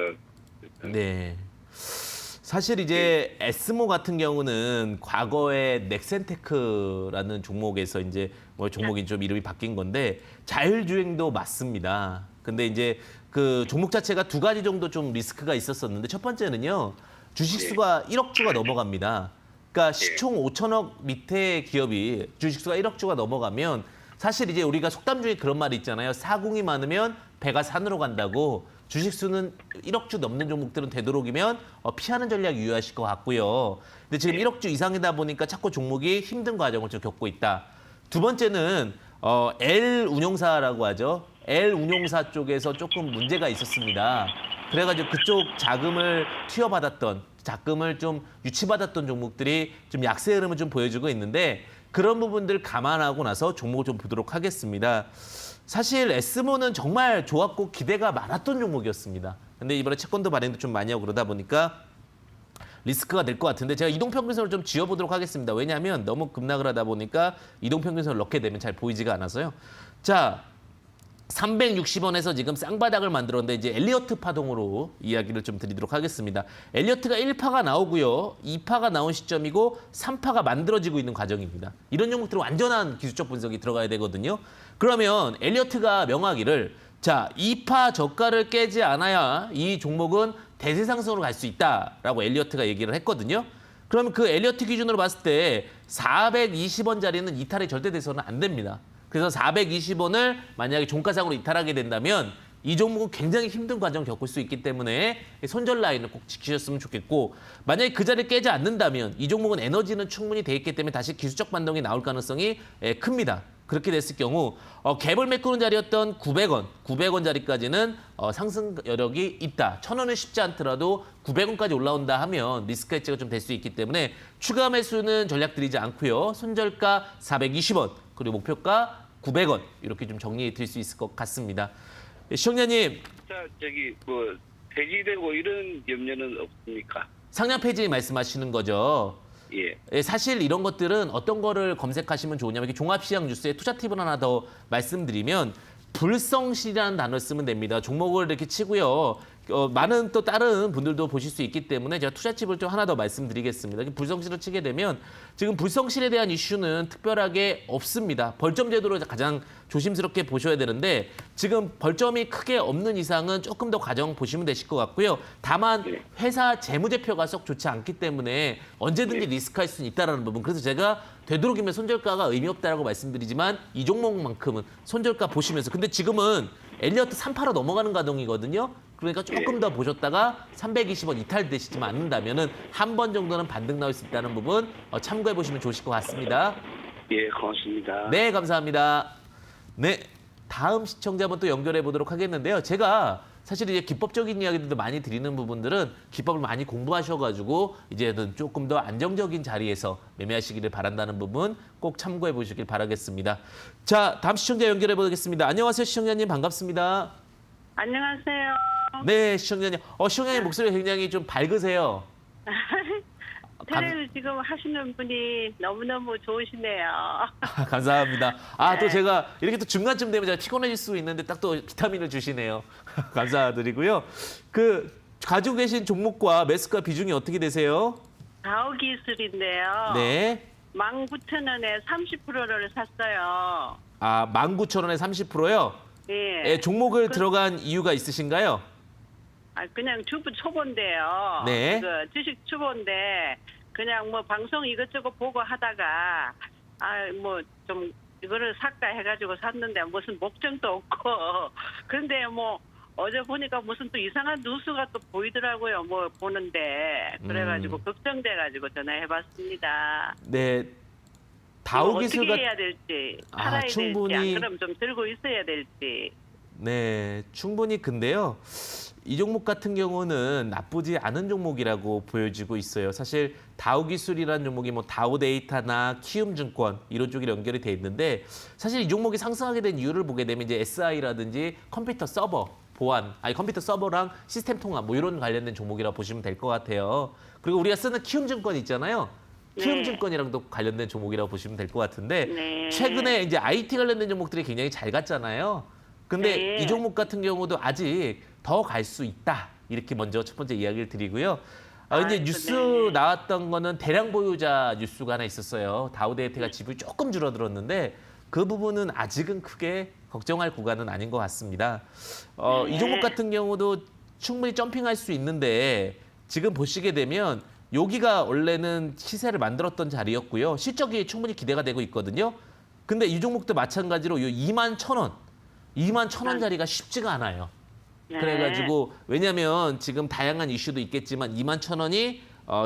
Speaker 1: 네. 사실 이제 에스모 같은 경우는 과거에 넥센테크라는 종목에서 이제 뭐 종목이 좀 이름이 바뀐 건데 자율주행도 맞습니다. 근데 이제 그 종목 자체가 두 가지 정도 좀 리스크가 있었었는데 첫 번째는요. 주식수가 1억 주가 넘어갑니다. 그러니까 시총 5천억 밑에 기업이 주식수가 1억 주가 넘어가면 사실 이제 우리가 속담 중에 그런 말이 있잖아요. 사공이 많으면 배가 산으로 간다고. 주식수는 1억 주 넘는 종목들은 되도록이면 피하는 전략 유의하실 것 같고요. 근데 지금 1억 주 이상이다 보니까 자꾸 종목이 힘든 과정을 좀 겪고 있다. 두 번째는 L 운용사라고 하죠. L 운용사 쪽에서 조금 문제가 있었습니다. 그래가지고 그쪽 자금을 투여받았던, 자금을 좀 유치받았던 종목들이 좀 약세 흐름을 좀 보여주고 있는데 그런 부분들 감안하고 나서 종목을 좀 보도록 하겠습니다. 사실 에스모는 정말 좋았고 기대가 많았던 종목이었습니다. 근데 이번에 채권도 발행도 좀 많이 하고 그러다 보니까 리스크가 될 것 같은데 제가 이동평균선을 좀 지어보도록 하겠습니다. 왜냐하면 너무 급락을 하다 보니까 이동평균선을 넣게 되면 잘 보이지가 않아서요. 자, 360원에서 지금 쌍바닥을 만들었는데 이제 엘리어트 파동으로 이야기를 좀 드리도록 하겠습니다. 엘리어트가 1파가 나오고요. 2파가 나온 시점이고 3파가 만들어지고 있는 과정입니다. 이런 종목들은 완전한 기술적 분석이 들어가야 되거든요. 그러면 엘리어트가 명하기를 자, 2파 저가를 깨지 않아야 이 종목은 대세 상승으로 갈 수 있다라고 엘리어트가 얘기를 했거든요. 그러면 그 엘리어트 기준으로 봤을 때 420원짜리는 이탈이 절대 돼서는 안 됩니다. 그래서 420원을 만약에 종가상으로 이탈하게 된다면 이 종목은 굉장히 힘든 과정을 겪을 수 있기 때문에 손절 라인을 꼭 지키셨으면 좋겠고 만약에 그 자리를 깨지 않는다면 이 종목은 에너지는 충분히 돼 있기 때문에 다시 기술적 반동이 나올 가능성이 큽니다. 그렇게 됐을 경우 갭을 메꾸는 자리였던 900원, 900원 자리까지는 상승 여력이 있다. 1,000원은 쉽지 않더라도 900원까지 올라온다 하면 리스크 해지가 좀 될 수 있기 때문에 추가 매수는 전략 드리지 않고요. 손절가 420원, 그리고 목표가 900원 이렇게 좀 정리해 드릴 수 있을 것 같습니다. 시청자님.
Speaker 4: 자, 저기 뭐 폐지되고 이런 염려는 없습니까?
Speaker 1: 상량 폐지 말씀하시는 거죠?
Speaker 4: 예.
Speaker 1: 사실 이런 것들은 어떤 거를 검색하시면 좋으냐면 이렇게 종합시장 뉴스에 투자 팁을 하나 더 말씀드리면 불성실이라는 단어를 쓰면 됩니다. 종목을 이렇게 치고요. 많은 또 다른 분들도 보실 수 있기 때문에 제가 투자 팁을 좀 하나 더 말씀드리겠습니다. 불성실을 치게 되면 지금 불성실에 대한 이슈는 특별하게 없습니다. 벌점 제도를 가장 조심스럽게 보셔야 되는데 지금 벌점이 크게 없는 이상은 조금 더 과정 보시면 되실 것 같고요. 다만 회사 재무제표가 썩 좋지 않기 때문에 언제든지 리스크할 수는 있다는 부분. 그래서 제가 되도록이면 손절가가 의미 없다라고 말씀드리지만 이 종목만큼은 손절가 보시면서 근데 지금은 엘리어트 3파로 넘어가는 과정이거든요. 그러니까 조금 더 보셨다가 320원 이탈되시지 않는다면은 한 번 정도는 반등 나올 수 있다는 부분 참고해 보시면 좋으실 것 같습니다.
Speaker 4: 예, 고맙습니다.
Speaker 1: 네, 감사합니다. 네, 다음 시청자분 또 연결해 보도록 하겠는데요. 제가 사실 이제 기법적인 이야기들도 많이 드리는 부분들은 기법을 많이 공부하셔가지고 이제는 조금 더 안정적인 자리에서 매매하시기를 바란다는 부분 꼭 참고해 보시길 바라겠습니다. 자, 다음 시청자 연결해 보겠습니다. 안녕하세요, 시청자님 반갑습니다.
Speaker 6: 안녕하세요.
Speaker 1: 네, 시청자님. 시청자님 목소리가 굉장히 좀 밝으세요.
Speaker 6: 테레비 지금 하시는 분이 너무너무 좋으시네요.
Speaker 1: 감사합니다. 또 제가 이렇게 또 중간쯤 되면 제가 피곤해질 수 있는데 딱 또 비타민을 주시네요. 감사드리고요. 가지고 계신 종목과 매수가 비중이 어떻게 되세요?
Speaker 6: 다우기술인데요.
Speaker 1: 네.
Speaker 6: 19,000원에 30%를 샀어요.
Speaker 1: 19,000원에 30%요?
Speaker 6: 예.
Speaker 1: 종목을 들어간 이유가 있으신가요?
Speaker 6: 그냥 초보인데요.
Speaker 1: 네.
Speaker 6: 주식 초보인데 그냥 뭐 방송 이것저것 보고 하다가 뭐 좀 이거를 살까 해가지고 샀는데 무슨 목적도 없고 그런데 뭐 어제 보니까 무슨 또 이상한 뉴스가 또 보이더라고요. 뭐 보는데 그래가지고 걱정돼가지고 전화해봤습니다.
Speaker 1: 네. 다우기술
Speaker 6: 어떻게 해야 될지 팔아야
Speaker 1: 충분히
Speaker 6: 될지 안 그럼 좀 들고 있어야 될지.
Speaker 1: 네, 충분히 근데요. 이 종목 같은 경우는 나쁘지 않은 종목이라고 보여지고 있어요. 사실 다우기술이라는 종목이 뭐 다우데이터나 키움증권 이런 쪽이 연결이 돼 있는데 사실 이 종목이 상승하게 된 이유를 보게 되면 이제 SI라든지 컴퓨터 서버 보안, 아니 컴퓨터 서버랑 시스템 통합 뭐 이런 관련된 종목이라고 보시면 될 것 같아요. 그리고 우리가 쓰는 키움증권 있잖아요. 키움증권이랑도 관련된 종목이라고 보시면 될 것 같은데
Speaker 6: 네.
Speaker 1: 최근에 이제 IT 관련된 종목들이 굉장히 잘 갔잖아요. 근데
Speaker 6: 네.
Speaker 1: 이 종목 같은 경우도 아직 더 갈 수 있다. 이렇게 먼저 첫 번째 이야기를 드리고요. 이제
Speaker 6: 아이고,
Speaker 1: 뉴스
Speaker 6: 네.
Speaker 1: 나왔던 거는 대량 보유자 뉴스가 하나 있었어요. 다우데이트가 지분이 조금 줄어들었는데 그 부분은 아직은 크게 걱정할 구간은 아닌 것 같습니다. 이 종목 같은 경우도 충분히 점핑할 수 있는데 지금 보시게 되면 여기가 원래는 시세를 만들었던 자리였고요. 실적이 충분히 기대가 되고 있거든요. 근데 이 종목도 마찬가지로 요 21,000원, 21,000원 자리가 쉽지가 않아요.
Speaker 6: 네.
Speaker 1: 그래가지고 왜냐하면 지금 다양한 이슈도 있겠지만 21,000원이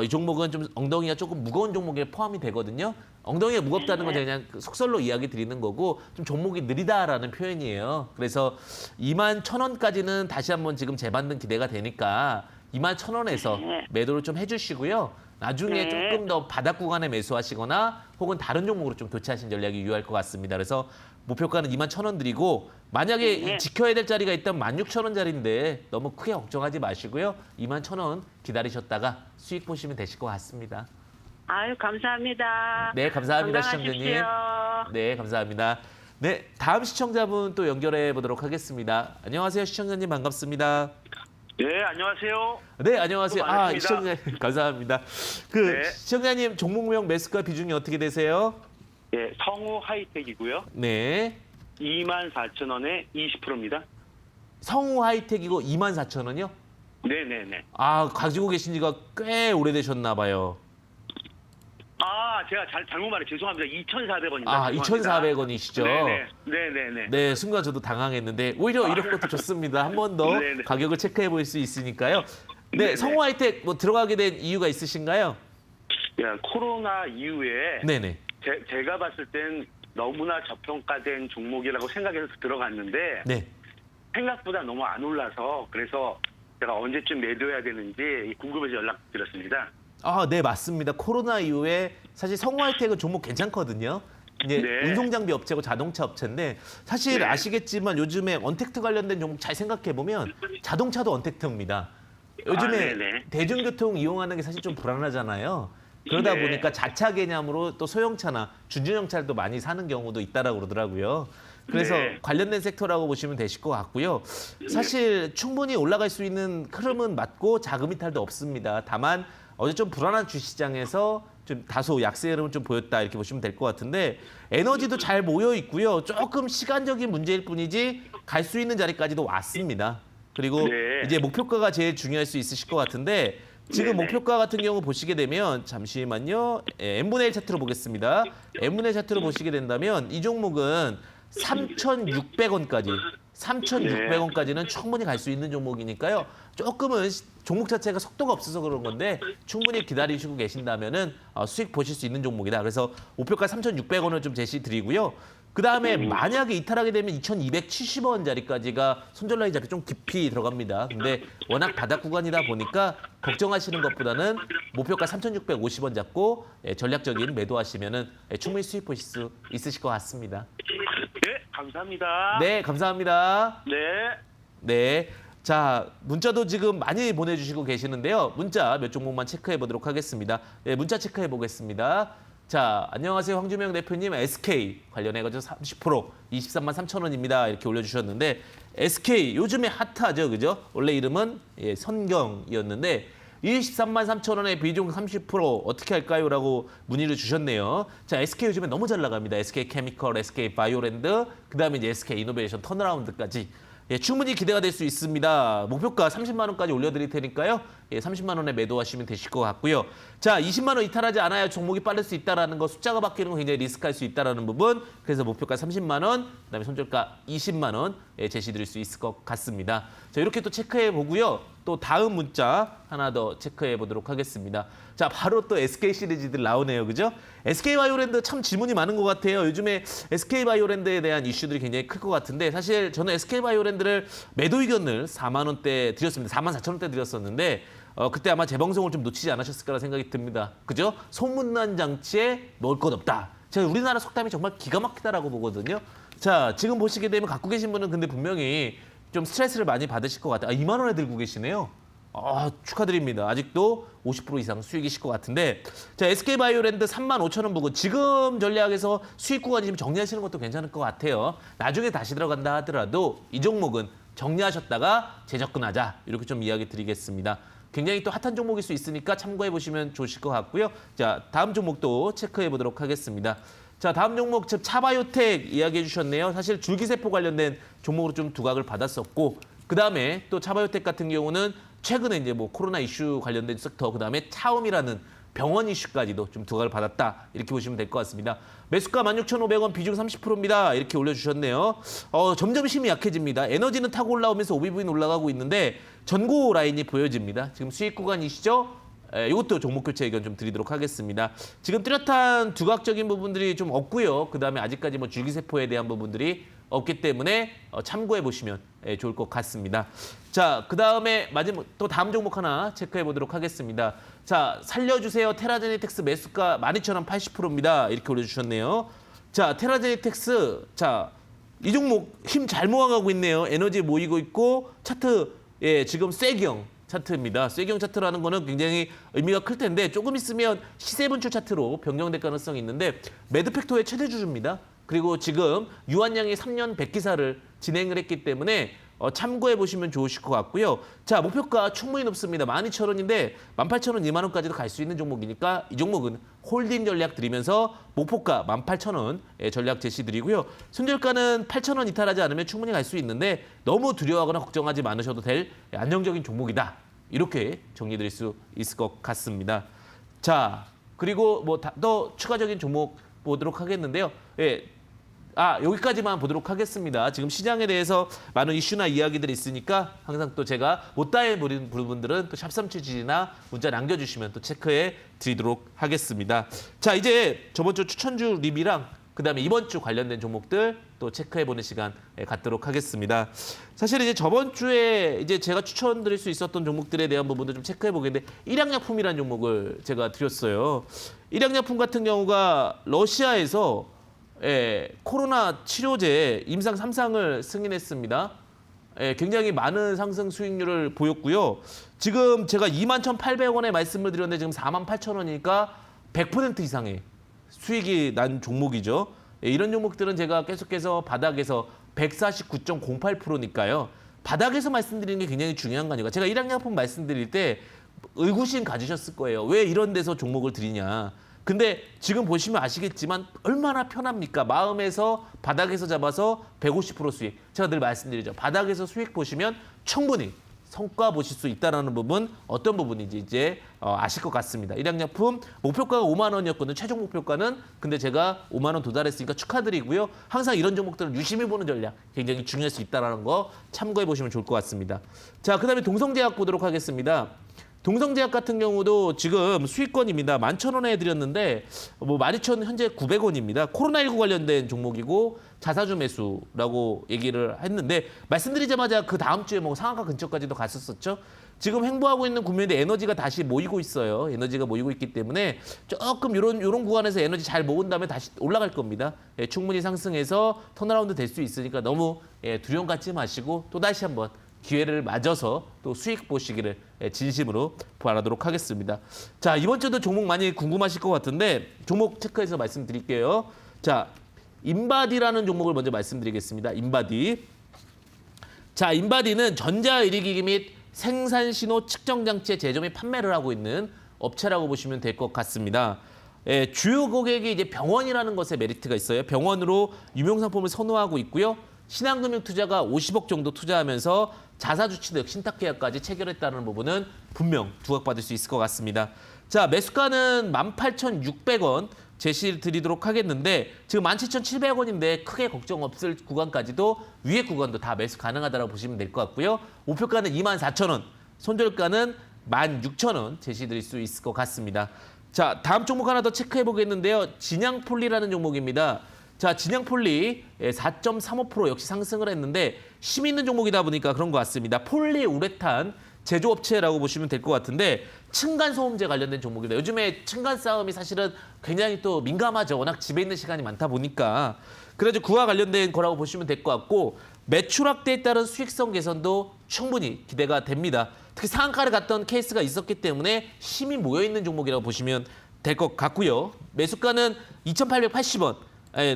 Speaker 1: 이 종목은 좀 엉덩이가 조금 무거운 종목에 포함이 되거든요. 엉덩이가 무겁다는 건 그냥 속설로 이야기 드리는 거고 좀 종목이 느리다라는 표현이에요. 그래서 21,000원까지는 다시 한번 지금 재반등 기대가 되니까 21,000원에서 매도를 좀 해주시고요. 나중에
Speaker 6: 네.
Speaker 1: 조금 더 바닥 구간에 매수하시거나 혹은 다른 종목으로 좀 교체하신 전략이 유효할 것 같습니다. 그래서 목표가는 21,000원 드리고 만약에
Speaker 6: 네.
Speaker 1: 지켜야 될 자리가 있다면 16,000원 자리인데 너무 크게 걱정하지 마시고요. 21,000원 기다리셨다가 수익 보시면 되실 것 같습니다.
Speaker 6: 아유, 감사합니다.
Speaker 1: 네, 감사합니다, 시청자님.
Speaker 6: 건강하십시오.
Speaker 1: 네, 감사합니다. 네, 다음 시청자분 또 연결해 보도록 하겠습니다. 안녕하세요, 시청자님 반갑습니다.
Speaker 7: 네, 안녕하세요.
Speaker 1: 네, 안녕하세요.
Speaker 7: 수고 많으십니다.
Speaker 1: 시청자님 감사합니다.
Speaker 7: 네.
Speaker 1: 시청자님 종목명 매수가 비중이 어떻게 되세요?
Speaker 7: 예, 성우 하이텍이고요.
Speaker 1: 네,
Speaker 7: 24,000원에 20%입니다.
Speaker 1: 성우 하이텍이고 24,000원이요?
Speaker 7: 네네네.
Speaker 1: 가지고 계신 지가 꽤 오래되셨나 봐요.
Speaker 7: 제가 잘못 말해 죄송합니다. 2,400원입니다.
Speaker 1: 2,400원이시죠?
Speaker 7: 네네.
Speaker 1: 네, 순간 저도 당황했는데 오히려 이런 것도 좋습니다. 한 번 더
Speaker 7: 네네.
Speaker 1: 가격을 체크해 볼 수 있으니까요. 네,
Speaker 7: 네네.
Speaker 1: 성우 하이텍 뭐 들어가게 된 이유가 있으신가요?
Speaker 7: 야, 코로나 이후에
Speaker 1: 네네.
Speaker 7: 제가 봤을 땐 너무나 저평가된 종목이라고 생각해서 들어갔는데
Speaker 1: 네.
Speaker 7: 생각보다 너무 안 올라서 그래서 제가 언제쯤 매도해야 되는지 궁금해서 연락드렸습니다.
Speaker 1: 네, 맞습니다. 코로나 이후에 사실 성우 하이텍은 종목 괜찮거든요. 이제
Speaker 7: 네.
Speaker 1: 운송장비 업체고 자동차 업체인데 사실
Speaker 7: 네.
Speaker 1: 아시겠지만 요즘에 언택트 관련된 종목 잘 생각해 보면 자동차도 언택트입니다. 요즘에
Speaker 7: 네네.
Speaker 1: 대중교통 이용하는 게 사실 좀 불안하잖아요. 그러다
Speaker 7: 네.
Speaker 1: 보니까 자차 개념으로 또 소형차나 준중형차를 많이 사는 경우도 있다라고 그러더라고요. 그래서
Speaker 7: 네.
Speaker 1: 관련된 섹터라고 보시면 되실 것 같고요. 사실 충분히 올라갈 수 있는 흐름은 맞고 자금 이탈도 없습니다. 다만 어제 좀 불안한 주시장에서 좀 다소 약세 흐름을 좀 보였다 이렇게 보시면 될 것 같은데 에너지도 잘 모여 있고요. 조금 시간적인 문제일 뿐이지 갈 수 있는 자리까지도 왔습니다. 그리고
Speaker 7: 네.
Speaker 1: 이제 목표가가 제일 중요할 수 있으실 것 같은데 지금
Speaker 7: 네네.
Speaker 1: 목표가 같은 경우 보시게 되면 잠시만요. n분의 1 차트로 보겠습니다. n분의 1 차트로 보시게 된다면 이 종목은 3,600원까지 3,600원까지는 충분히 갈 수 있는 종목이니까요. 조금은 종목 자체가 속도가 없어서 그런 건데 충분히 기다리시고 계신다면은 수익 보실 수 있는 종목이다. 그래서 목표가 3,600원을 좀 제시 드리고요. 그 다음에 만약에 이탈하게 되면 2,270원 자리까지가 손절라인 잡이 좀 깊이 들어갑니다. 근데 워낙 바닥 구간이다 보니까 걱정하시는 것보다는 목표가 3,650원 잡고 전략적인 매도하시면은 충분히 수익 보실 수 있으실 것 같습니다.
Speaker 7: 네, 감사합니다.
Speaker 1: 네, 감사합니다.
Speaker 7: 네.
Speaker 1: 네. 자, 문자도 지금 많이 보내주시고 계시는데요. 문자 몇 종목만 체크해 보도록 하겠습니다. 네, 문자 체크해 보겠습니다. 자, 안녕하세요. 황주명 대표님. SK 관련해가지고 30% 23만 3천 원입니다. 이렇게 올려주셨는데 SK 요즘에 핫하죠. 그죠? 원래 이름은 선경이었는데 23만 3천 원에 비중 30% 어떻게 할까요? 라고 문의를 주셨네요. 자, SK 요즘에 너무 잘 나갑니다. SK 케미컬, SK 바이오랜드, 그다음에 이제 SK 이노베이션 턴어라운드까지 충분히 기대가 될 수 있습니다. 목표가 30만 원까지 올려드릴 테니까요. 30만 원에 매도하시면 되실 것 같고요. 자, 20만 원 이탈하지 않아야 종목이 빠를 수 있다는 거, 숫자가 바뀌는 건 굉장히 리스크할 수 있다는 부분. 그래서 목표가 30만 원, 그다음에 손절가 20만 원 제시드릴 수 있을 것 같습니다. 자, 이렇게 또 체크해 보고요. 또 다음 문자 하나 더 체크해 보도록 하겠습니다. 자, 바로 또 SK 시리즈들 나오네요. 그죠? SK 바이오랜드 참 질문이 많은 것 같아요. 요즘에 SK 바이오랜드에 대한 이슈들이 굉장히 클 것 같은데 사실 저는 SK 바이오랜드를 매도 의견을 4만 원대 드렸습니다. 4만 4천 원대 드렸었는데 그때 아마 재방송을 좀 놓치지 않으셨을 거라 생각이 듭니다. 그죠? 소문난 장치에 넣을 것 없다. 제가 우리나라 속담이 정말 기가 막히다라고 보거든요. 자, 지금 보시게 되면 갖고 계신 분은 근데 분명히 좀 스트레스를 많이 받으실 것 같아요. 2만 원에 들고 계시네요. 축하드립니다. 아직도 50% 이상 수익이실 것 같은데, 자, SK바이오랜드 35,000원 부근 지금 전략에서 수익 구간이면 정리하시는 것도 괜찮을 것 같아요. 나중에 다시 들어간다 하더라도 이 종목은 정리하셨다가 재접근하자, 이렇게 좀 이야기 드리겠습니다. 굉장히 또 핫한 종목일 수 있으니까 참고해 보시면 좋으실 것 같고요. 자, 다음 종목도 체크해 보도록 하겠습니다. 자, 다음 종목 차바이오텍 이야기해 주셨네요. 사실 줄기세포 관련된 종목으로 좀 두각을 받았었고, 그다음에 또 차바이오텍 같은 경우는 최근에 이제 뭐 코로나 이슈 관련된 섹터, 그다음에 차음이라는 병원 이슈까지도 좀 두각을 받았다, 이렇게 보시면 될 것 같습니다. 매수가 16,500원, 비중 30%입니다. 이렇게 올려주셨네요. 점점 힘이 약해집니다. 에너지는 타고 올라오면서 OBV는 올라가고 있는데 전고 라인이 보여집니다. 지금 수익 구간이시죠? 이것도 종목 교체 의견 좀 드리도록 하겠습니다. 지금 뚜렷한 두각적인 부분들이 좀 없고요. 그다음에 아직까지 뭐 줄기세포에 대한 부분들이 없기 때문에 참고해 보시면 좋을 것 같습니다. 자, 그다음에 마지막 또 다음 종목 하나 체크해 보도록 하겠습니다. 자, 살려주세요. 테라제네틱스 매수가 12,000원 80%입니다. 이렇게 올려주셨네요. 자, 테라제네틱스, 자, 이 종목 힘 잘 모아가고 있네요. 에너지 모이고 있고 차트, 지금 쐐경 차트입니다. 쐐경 차트라는 거는 굉장히 의미가 클 텐데 조금 있으면 시세 분출 차트로 변경될 가능성이 있는데 매드팩토의 최대 주주입니다. 그리고 지금 유한양이 3년 100기사를 진행을 했기 때문에 참고해 보시면 좋으실 것 같고요. 자, 목표가 충분히 높습니다. 12,000원인데 18,000원, 2만 원까지도 갈 수 있는 종목이니까 이 종목은 홀딩 전략 드리면서 목표가 18,000원 전략 제시 드리고요. 손절가는 8,000원 이탈하지 않으면 충분히 갈 수 있는데 너무 두려워하거나 걱정하지 않으셔도 될 안정적인 종목이다. 이렇게 정리 드릴 수 있을 것 같습니다. 자, 그리고 뭐 더 추가적인 종목 보도록 하겠는데요. 여기까지만 보도록 하겠습니다. 지금 시장에 대해서 많은 이슈나 이야기들이 있으니까 항상 또 제가 못다해 버린 부분들은 또 샵37지나 문자 남겨주시면 또 체크해 드리도록 하겠습니다. 자, 이제 저번 주 추천주 립이랑 그다음에 이번 주 관련된 종목들 또 체크해보는 시간 갖도록 하겠습니다. 사실 이제 저번 주에 이제 제가 추천드릴 수 있었던 종목들에 대한 부분도 좀 체크해보겠는데 일양약품이라는 종목을 제가 드렸어요. 일양약품 같은 경우가 러시아에서 코로나 치료제 임상 3상을 승인했습니다. 굉장히 많은 상승 수익률을 보였고요. 지금 제가 21,800원에 말씀을 드렸는데 지금 48,000원이니까 100% 이상의 수익이 난 종목이죠. 이런 종목들은 제가 계속해서 바닥에서 149.08%니까요. 바닥에서 말씀드리는 게 굉장히 중요한 거 아니에요. 제가 일양약품 말씀드릴 때 의구심 가지셨을 거예요. 왜 이런 데서 종목을 드리냐. 근데 지금 보시면 아시겠지만 얼마나 편합니까? 마음에서 바닥에서 잡아서 150% 수익. 제가 늘 말씀드리죠. 바닥에서 수익 보시면 충분히 성과 보실 수 있다는 부분, 어떤 부분인지 이제 아실 것 같습니다. 일양약품 목표가가 5만 원이었거든요. 최종 목표가는. 근데 제가 5만 원 도달했으니까 축하드리고요. 항상 이런 종목들은 유심히 보는 전략 굉장히 중요할 수 있다는 거 참고해 보시면 좋을 것 같습니다. 자, 그다음에 동성제약 보도록 하겠습니다. 동성제약 같은 경우도 지금 수익권입니다. 11,000원에 해드렸는데 뭐 12,000원 현재 900원입니다. 코로나19 관련된 종목이고 자사주 매수라고 얘기를 했는데 말씀드리자마자 그 다음 주에 뭐 상한가 근처까지도 갔었었죠. 지금 횡보하고 있는 국면인데 에너지가 다시 모이고 있어요. 에너지가 모이고 있기 때문에 조금 이런 구간에서 에너지 잘 모은 다음에 다시 올라갈 겁니다. 충분히 상승해서 턴어라운드 될 수 있으니까 너무 두려움 갖지 마시고 또 다시 한번 기회를 맞아서 또 수익 보시기를 진심으로 바라도록 하겠습니다. 자, 이번 주도 종목 많이 궁금하실 것 같은데 종목 체크해서 말씀드릴게요. 자, 인바디라는 종목을 먼저 말씀드리겠습니다. 인바디. 자, 인바디는 전자의료기기 및 생산신호 측정장치의 제조 및 판매를 하고 있는 업체라고 보시면 될 것 같습니다. 주요 고객이 이제 병원이라는 것에 메리트가 있어요. 병원으로 유명상품을 선호하고 있고요. 신한금융투자가 50억 정도 투자하면서 자사주 취득, 신탁계약까지 체결했다는 부분은 분명 두각받을 수 있을 것 같습니다. 자, 매수가는 18,600원 제시를 드리도록 하겠는데 지금 17,700원인데 크게 걱정 없을 구간까지도 위에 구간도 다 매수 가능하다고 보시면 될 것 같고요. 목표가는 24,000원, 손절가는 16,000원 제시드릴 수 있을 것 같습니다. 자, 다음 종목 하나 더 체크해 보겠는데요. 진양폴리라는 종목입니다. 자, 진양폴리 4.35% 역시 상승을 했는데 힘 있는 종목이다 보니까 그런 것 같습니다. 폴리우레탄 제조업체라고 보시면 될 것 같은데 층간소음제 관련된 종목이다. 요즘에 층간 싸움이 사실은 굉장히 또 민감하죠. 워낙 집에 있는 시간이 많다 보니까. 그래서 그와 관련된 거라고 보시면 될 것 같고 매출 확대에 따른 수익성 개선도 충분히 기대가 됩니다. 특히 상한가를 갔던 케이스가 있었기 때문에 힘이 모여있는 종목이라고 보시면 될 것 같고요. 매수가는 2,880원,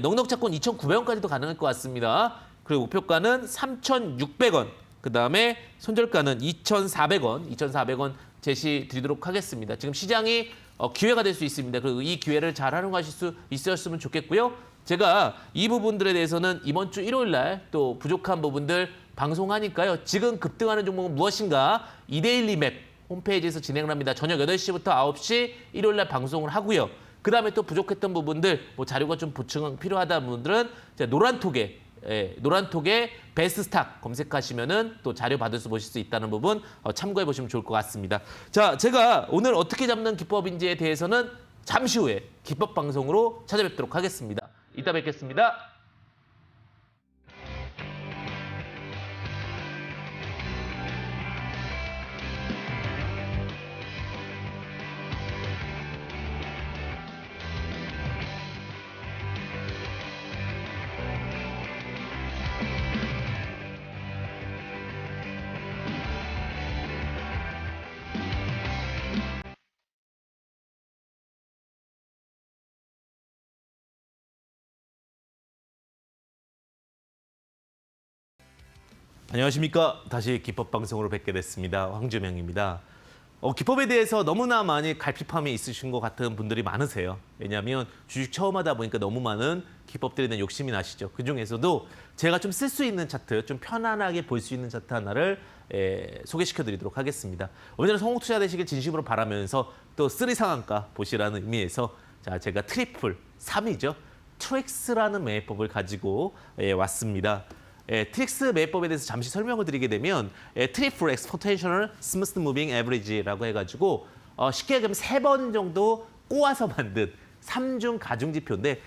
Speaker 1: 넉넉 잡고는 2,900원까지도 가능할 것 같습니다. 그리고 목표가는 3,600원, 그다음에 손절가는 2,400원, 2,400원 제시 드리도록 하겠습니다. 지금 시장이 기회가 될 수 있습니다. 그리고 이 기회를 잘 활용하실 수 있었으면 좋겠고요. 제가 이 부분들에 대해서는 이번 주 일요일 날 또 부족한 부분들 방송하니까요. 지금 급등하는 종목은 무엇인가? 이데일리 맵 홈페이지에서 진행을 합니다. 저녁 8시부터 9시 일요일 날 방송을 하고요. 그다음에 또 부족했던 부분들, 뭐 자료가 좀 보충 필요하다는 분들은 노란톡에 베스트 스탁 검색하시면은 또 자료 받을 수 보실 수 있다는 부분 참고해 보시면 좋을 것 같습니다. 자, 제가 오늘 어떻게 잡는 기법인지에 대해서는 잠시 후에 기법 방송으로 찾아뵙도록 하겠습니다. 이따 뵙겠습니다. 안녕하십니까. 다시 기법 방송으로 뵙게 됐습니다. 황주명입니다. 기법에 대해서 너무나 많이 갈피함이 있으신 것 같은 분들이 많으세요. 왜냐하면 주식 처음 하다 보니까 너무 많은 기법들에 대한 욕심이 나시죠. 그중에서도 제가 좀 쓸 수 있는 차트, 좀 편안하게 볼 수 있는 차트 하나를 소개시켜드리도록 하겠습니다. 언제나 성공 투자 되시길 진심으로 바라면서 또 3 상한가 보시라는 의미에서 자, 제가 트리플 3이죠. 트렉스라는 매매법을 가지고 왔습니다. 트릭스 매매법에 대해서 잠시 설명을 드리게 되면 트리플 엑스포텐셔널 스무스 무빙 에버리지라고 해가지고 쉽게 얘기하면 3번 정도 꼬아서 만든 3중 가중 지표인데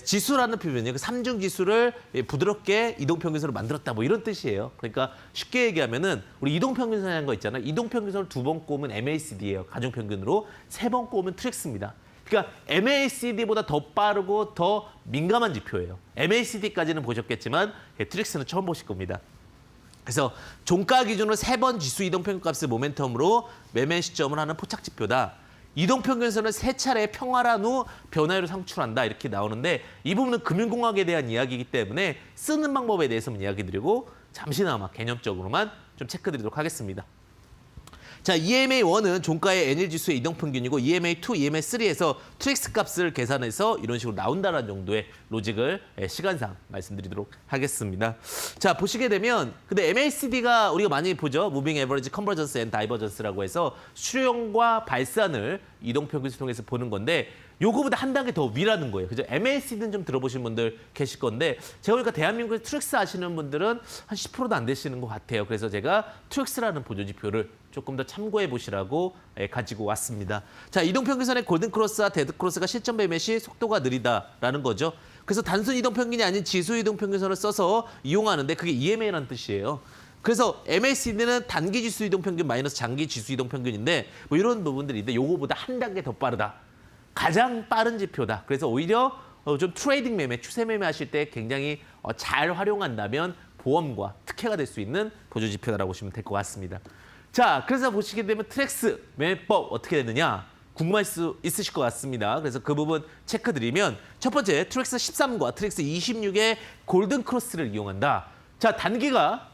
Speaker 1: 지수라는 표현이요. 그 3중 지수를 부드럽게 이동평균선으로 만들었다 뭐 이런 뜻이에요. 그러니까 쉽게 얘기하면은 우리 이동평균선이라는 거 있잖아요. 이동평균선을 2번 꼬면 MACD예요. 가중평균으로 3번 꼬면 트릭스입니다. 그러니까 MACD보다 더 빠르고 더 민감한 지표예요. MACD까지는 보셨겠지만 트릭스는 처음 보실 겁니다. 그래서 종가 기준으로 3번 지수 이동평균값을 모멘텀으로 매매 시점을 하는 포착지표다. 이동평균선을 3차례 평활한 후 변화율을 상출한다. 이렇게 나오는데 이 부분은 금융공학에 대한 이야기이기 때문에 쓰는 방법에 대해서만 이야기 드리고 잠시나마 개념적으로만 좀 체크드리도록 하겠습니다. 자, EMA1은 종가의 NL지수의 이동평균이고 EMA2, EMA3에서 트릭스 값을 계산해서 이런 식으로 나온다는 정도의 로직을 시간상 말씀드리도록 하겠습니다. 자, 보시게 되면 근데 MACD가 우리가 많이 보죠. 무빙 에버리지 컨버전스 앤 다이버전스라고 해서 수령과 발산을 이동평균을 통해서 보는 건데 요거보다 한 단계 더 위라는 거예요. 그죠? MACD는 좀 들어보신 분들 계실 건데 제가 보니까 대한민국에서 트릭스 아시는 분들은 한 10%도 안 되시는 것 같아요. 그래서 제가 트릭스라는 보조지표를 조금 더 참고해 보시라고 가지고 왔습니다. 자, 이동평균선의 골든크로스와 데드크로스가 실전 매매 시 속도가 느리다라는 거죠. 그래서 단순 이동평균이 아닌 지수 이동평균선을 써서 이용하는데 그게 EMA라는 뜻이에요. 그래서 MACD는 단기 지수 이동평균 마이너스 장기 지수 이동평균인데 뭐 이런 부분들인데 요거보다 한 단계 더 빠르다. 가장 빠른 지표다. 그래서 오히려 좀 트레이딩 매매, 추세 매매 하실 때 굉장히 잘 활용한다면 보험과 특혜가 될 수 있는 보조지표다라고 보시면 될 것 같습니다. 자, 그래서 보시게 되면 트렉스 매매법 어떻게 되느냐 궁금할 수 있으실 것 같습니다. 그래서 그 부분 체크드리면 첫 번째 트렉스 13과 트렉스 26의 골든 크로스를 이용한다. 자, 단기가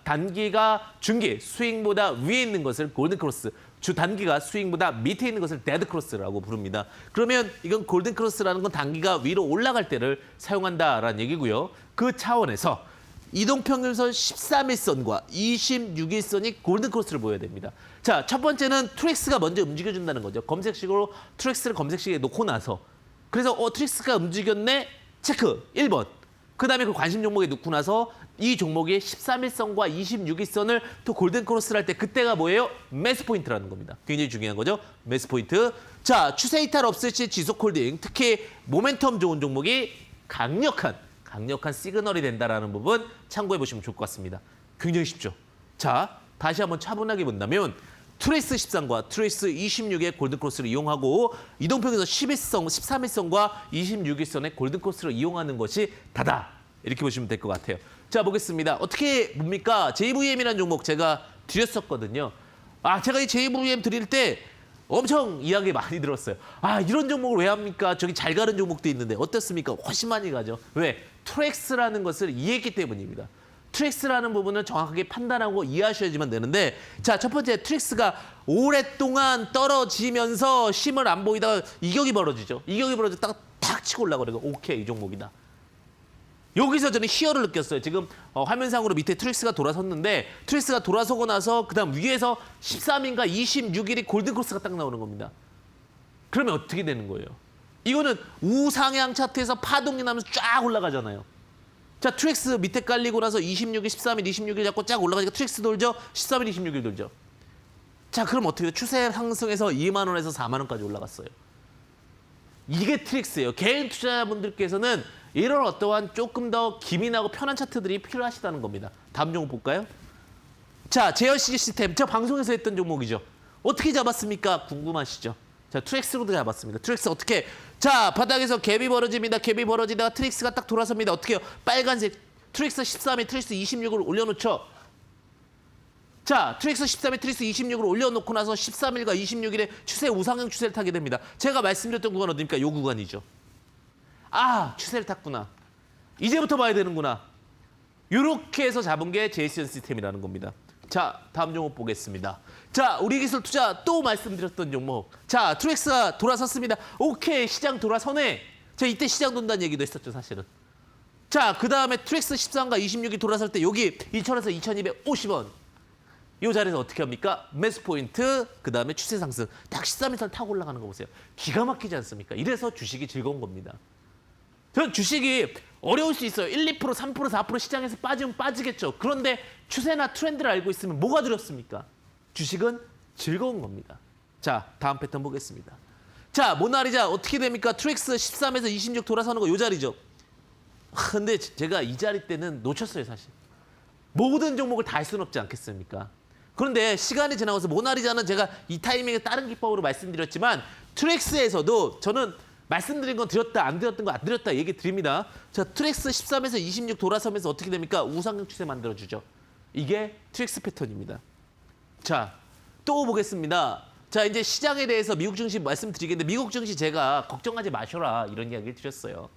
Speaker 1: 중기 스윙보다 위에 있는 것을 골든 크로스, 주 단기가 스윙보다 밑에 있는 것을 데드 크로스라고 부릅니다. 그러면 이건 골든 크로스라는 건 단기가 위로 올라갈 때를 사용한다라는 얘기고요. 그 차원에서 이동평균선 13일선과 26일선이 골든 크로스를 보여야 됩니다. 자, 첫 번째는 트렉스가 먼저 움직여준다는 거죠. 검색식으로 트렉스를 검색식에 놓고 나서 그래서 트렉스가 움직였네? 체크 1번. 그다음에 그 관심 종목에 놓고 나서 이 종목이 13일선과 26일선을 또 골든 크로스를 할 때 그때가 뭐예요? 매스 포인트라는 겁니다. 굉장히 중요한 거죠. 매스 포인트. 자, 추세 이탈 없을 시 지속 홀딩, 특히 모멘텀 좋은 종목이 강력한 시그널이 된다라는 부분 참고해 보시면 좋을 것 같습니다. 굉장히 쉽죠. 자, 다시 한번 차분하게 본다면 트레이스 13과 트레이스 26의 골든크로스를 이용하고 이동평균선 13일선과 26일선의 골든크로스를 이용하는 것이 다다. 이렇게 보시면 될 것 같아요. 자, 보겠습니다. 어떻게 뭡니까? JVM이라는 종목 제가 드렸었거든요. 제가 이 JVM 드릴 때 엄청 이야기 많이 들었어요. 이런 종목을 왜 합니까? 저기 잘 가는 종목도 있는데 어떻습니까? 훨씬 많이 가죠. 왜? 트랙스라는 것을 이해했기 때문입니다. 트랙스라는 부분을 정확하게 판단하고 이해하셔야지만 되는데, 자, 첫 번째, 트랙스가 오랫동안 떨어지면서 힘을 안 보이다가 이격이 벌어지죠. 이격이 벌어졌다가 탁 치고 올라가고, 오케이, 이 종목이다. 여기서 저는 희열을 느꼈어요. 지금 화면상으로 밑에 트랙스가 돌아섰는데, 트랙스가 돌아서고 나서 그다음 위에서 13일인가 26일이 골든크로스가 딱 나오는 겁니다. 그러면 어떻게 되는 거예요? 이거는 우상향 차트에서 파동이 나면서 쫙 올라가잖아요. 자, 트랙스 밑에 깔리고 나서 26일, 13일, 26일 잡고 쫙 올라가니까 트랙스 돌죠? 13일, 26일 돌죠? 자, 그럼 어떻게 돼요? 추세 상승해서 2만 원에서 4만 원까지 올라갔어요. 이게 트랙스예요. 개인 투자자분들께서는 이런 어떠한 조금 더 기민하고 편한 차트들이 필요하시다는 겁니다. 다음 종목 볼까요? 자, 제어시 시스템. 저 방송에서 했던 종목이죠. 어떻게 잡았습니까? 궁금하시죠? 자, 트랙스로도 잡았습니다. 트랙스 어떻게? 자, 바닥에서 갭이 벌어집니다. 갭이 벌어지다가 트랙스가 딱 돌아섭니다. 어떻게 해요? 빨간색 트랙스 13에 트랙스 26을 올려놓죠. 자, 트랙스 13에 트랙스 26을 올려놓고 나서 13일과 26일에 추세 우상향 추세를 타게 됩니다. 제가 말씀드렸던 구간 어디입니까? 요 구간이죠. 추세를 탔구나. 이제부터 봐야 되는구나. 이렇게 해서 잡은 게 제이슨 시스템이라는 겁니다. 자, 다음 종목 보겠습니다. 자, 우리 기술 투자 또 말씀드렸던 종목. 자, 트랙스가 돌아섰습니다. 오케이, 시장 돌아서네. 자, 이때 시장 돈다는 얘기도 했었죠, 사실은. 자, 그 다음에 트랙스 13과 26이 돌아설 때 여기 2,000에서 2,250원. 이 자리에서 어떻게 합니까? 매수 포인트, 그 다음에 추세 상승. 딱 13일선 타고 올라가는 거 보세요. 기가 막히지 않습니까? 이래서 주식이 즐거운 겁니다. 전 주식이 어려울 수 있어요. 1, 2%, 3%, 4% 시장에서 빠지면 빠지겠죠. 그런데 추세나 트렌드를 알고 있으면 뭐가 두렵습니까? 주식은 즐거운 겁니다. 자, 다음 패턴 보겠습니다. 자, 모나리자 어떻게 됩니까? 트랙스 13에서 26 돌아서는 거 이 자리죠. 근데 제가 이 자리 때는 놓쳤어요, 사실. 모든 종목을 다 할 수는 없지 않겠습니까? 그런데 시간이 지나면서 모나리자는 제가 이 타이밍에 다른 기법으로 말씀드렸지만 트랙스에서도 저는 말씀드린 건 드렸다, 안 드렸던 거 안 드렸다 얘기 드립니다. 자, 트랙스 13에서 26 돌아서면서 어떻게 됩니까? 우상향 추세 만들어주죠. 이게 트랙스 패턴입니다. 자, 또 보겠습니다. 자, 이제 시장에 대해서 미국 증시 말씀드리겠는데 미국 증시 제가 걱정하지 마셔라 이런 이야기를 드렸어요.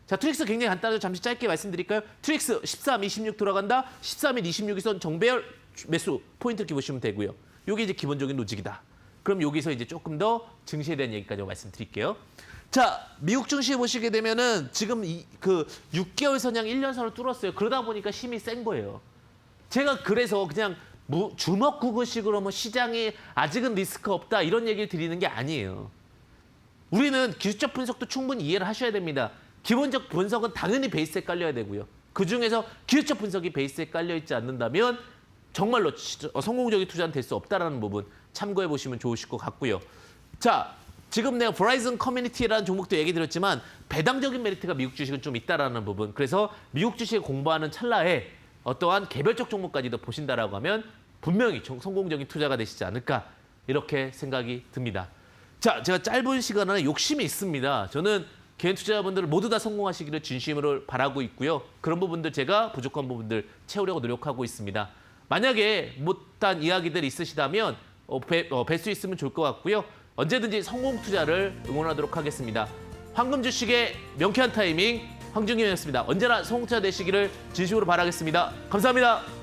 Speaker 1: 자, 트랙스 굉장히 간단하죠. 잠시 짧게 말씀드릴까요? 트랙스 13, 26 돌아간다. 13일, 26일선 정배열 매수 포인트 이렇게 보시면 되고요. 이게 이제 기본적인 로직이다. 그럼 여기서 이제 조금 더 증시에 대한 얘기까지 말씀드릴게요. 자, 미국 증시 보시게 되면은 지금 그 6개월 선양 1년선을 뚫었어요. 그러다 보니까 힘이 센 거예요. 제가 그래서 그냥 주먹구구식으로 뭐 시장이 아직은 리스크 없다 이런 얘기를 드리는 게 아니에요. 우리는 기술적 분석도 충분히 이해를 하셔야 됩니다. 기본적 분석은 당연히 베이스에 깔려야 되고요. 그중에서 기술적 분석이 베이스에 깔려 있지 않는다면 정말로 성공적인 투자는 될 수 없다는 부분 참고해 보시면 좋으실 것 같고요. 자, 지금 내가 버라이즌 커뮤니티라는 종목도 얘기 드렸지만 배당적인 메리트가 미국 주식은 좀 있다라는 부분. 그래서 미국 주식을 공부하는 찰나에 어떠한 개별적 종목까지도 보신다라고 하면 분명히 성공적인 투자가 되시지 않을까 이렇게 생각이 듭니다. 자, 제가 짧은 시간 안에 욕심이 있습니다. 저는 개인 투자자분들 모두 다 성공하시기를 진심으로 바라고 있고요. 그런 부분들 제가 부족한 부분들 채우려고 노력하고 있습니다. 만약에 못한 이야기들 있으시다면 뵐 수 있으면 좋을 것 같고요. 언제든지 성공 투자를 응원하도록 하겠습니다. 황금 주식의 명쾌한 타이밍 황준경이었습니다. 언제나 성공 투자 되시기를 진심으로 바라겠습니다. 감사합니다.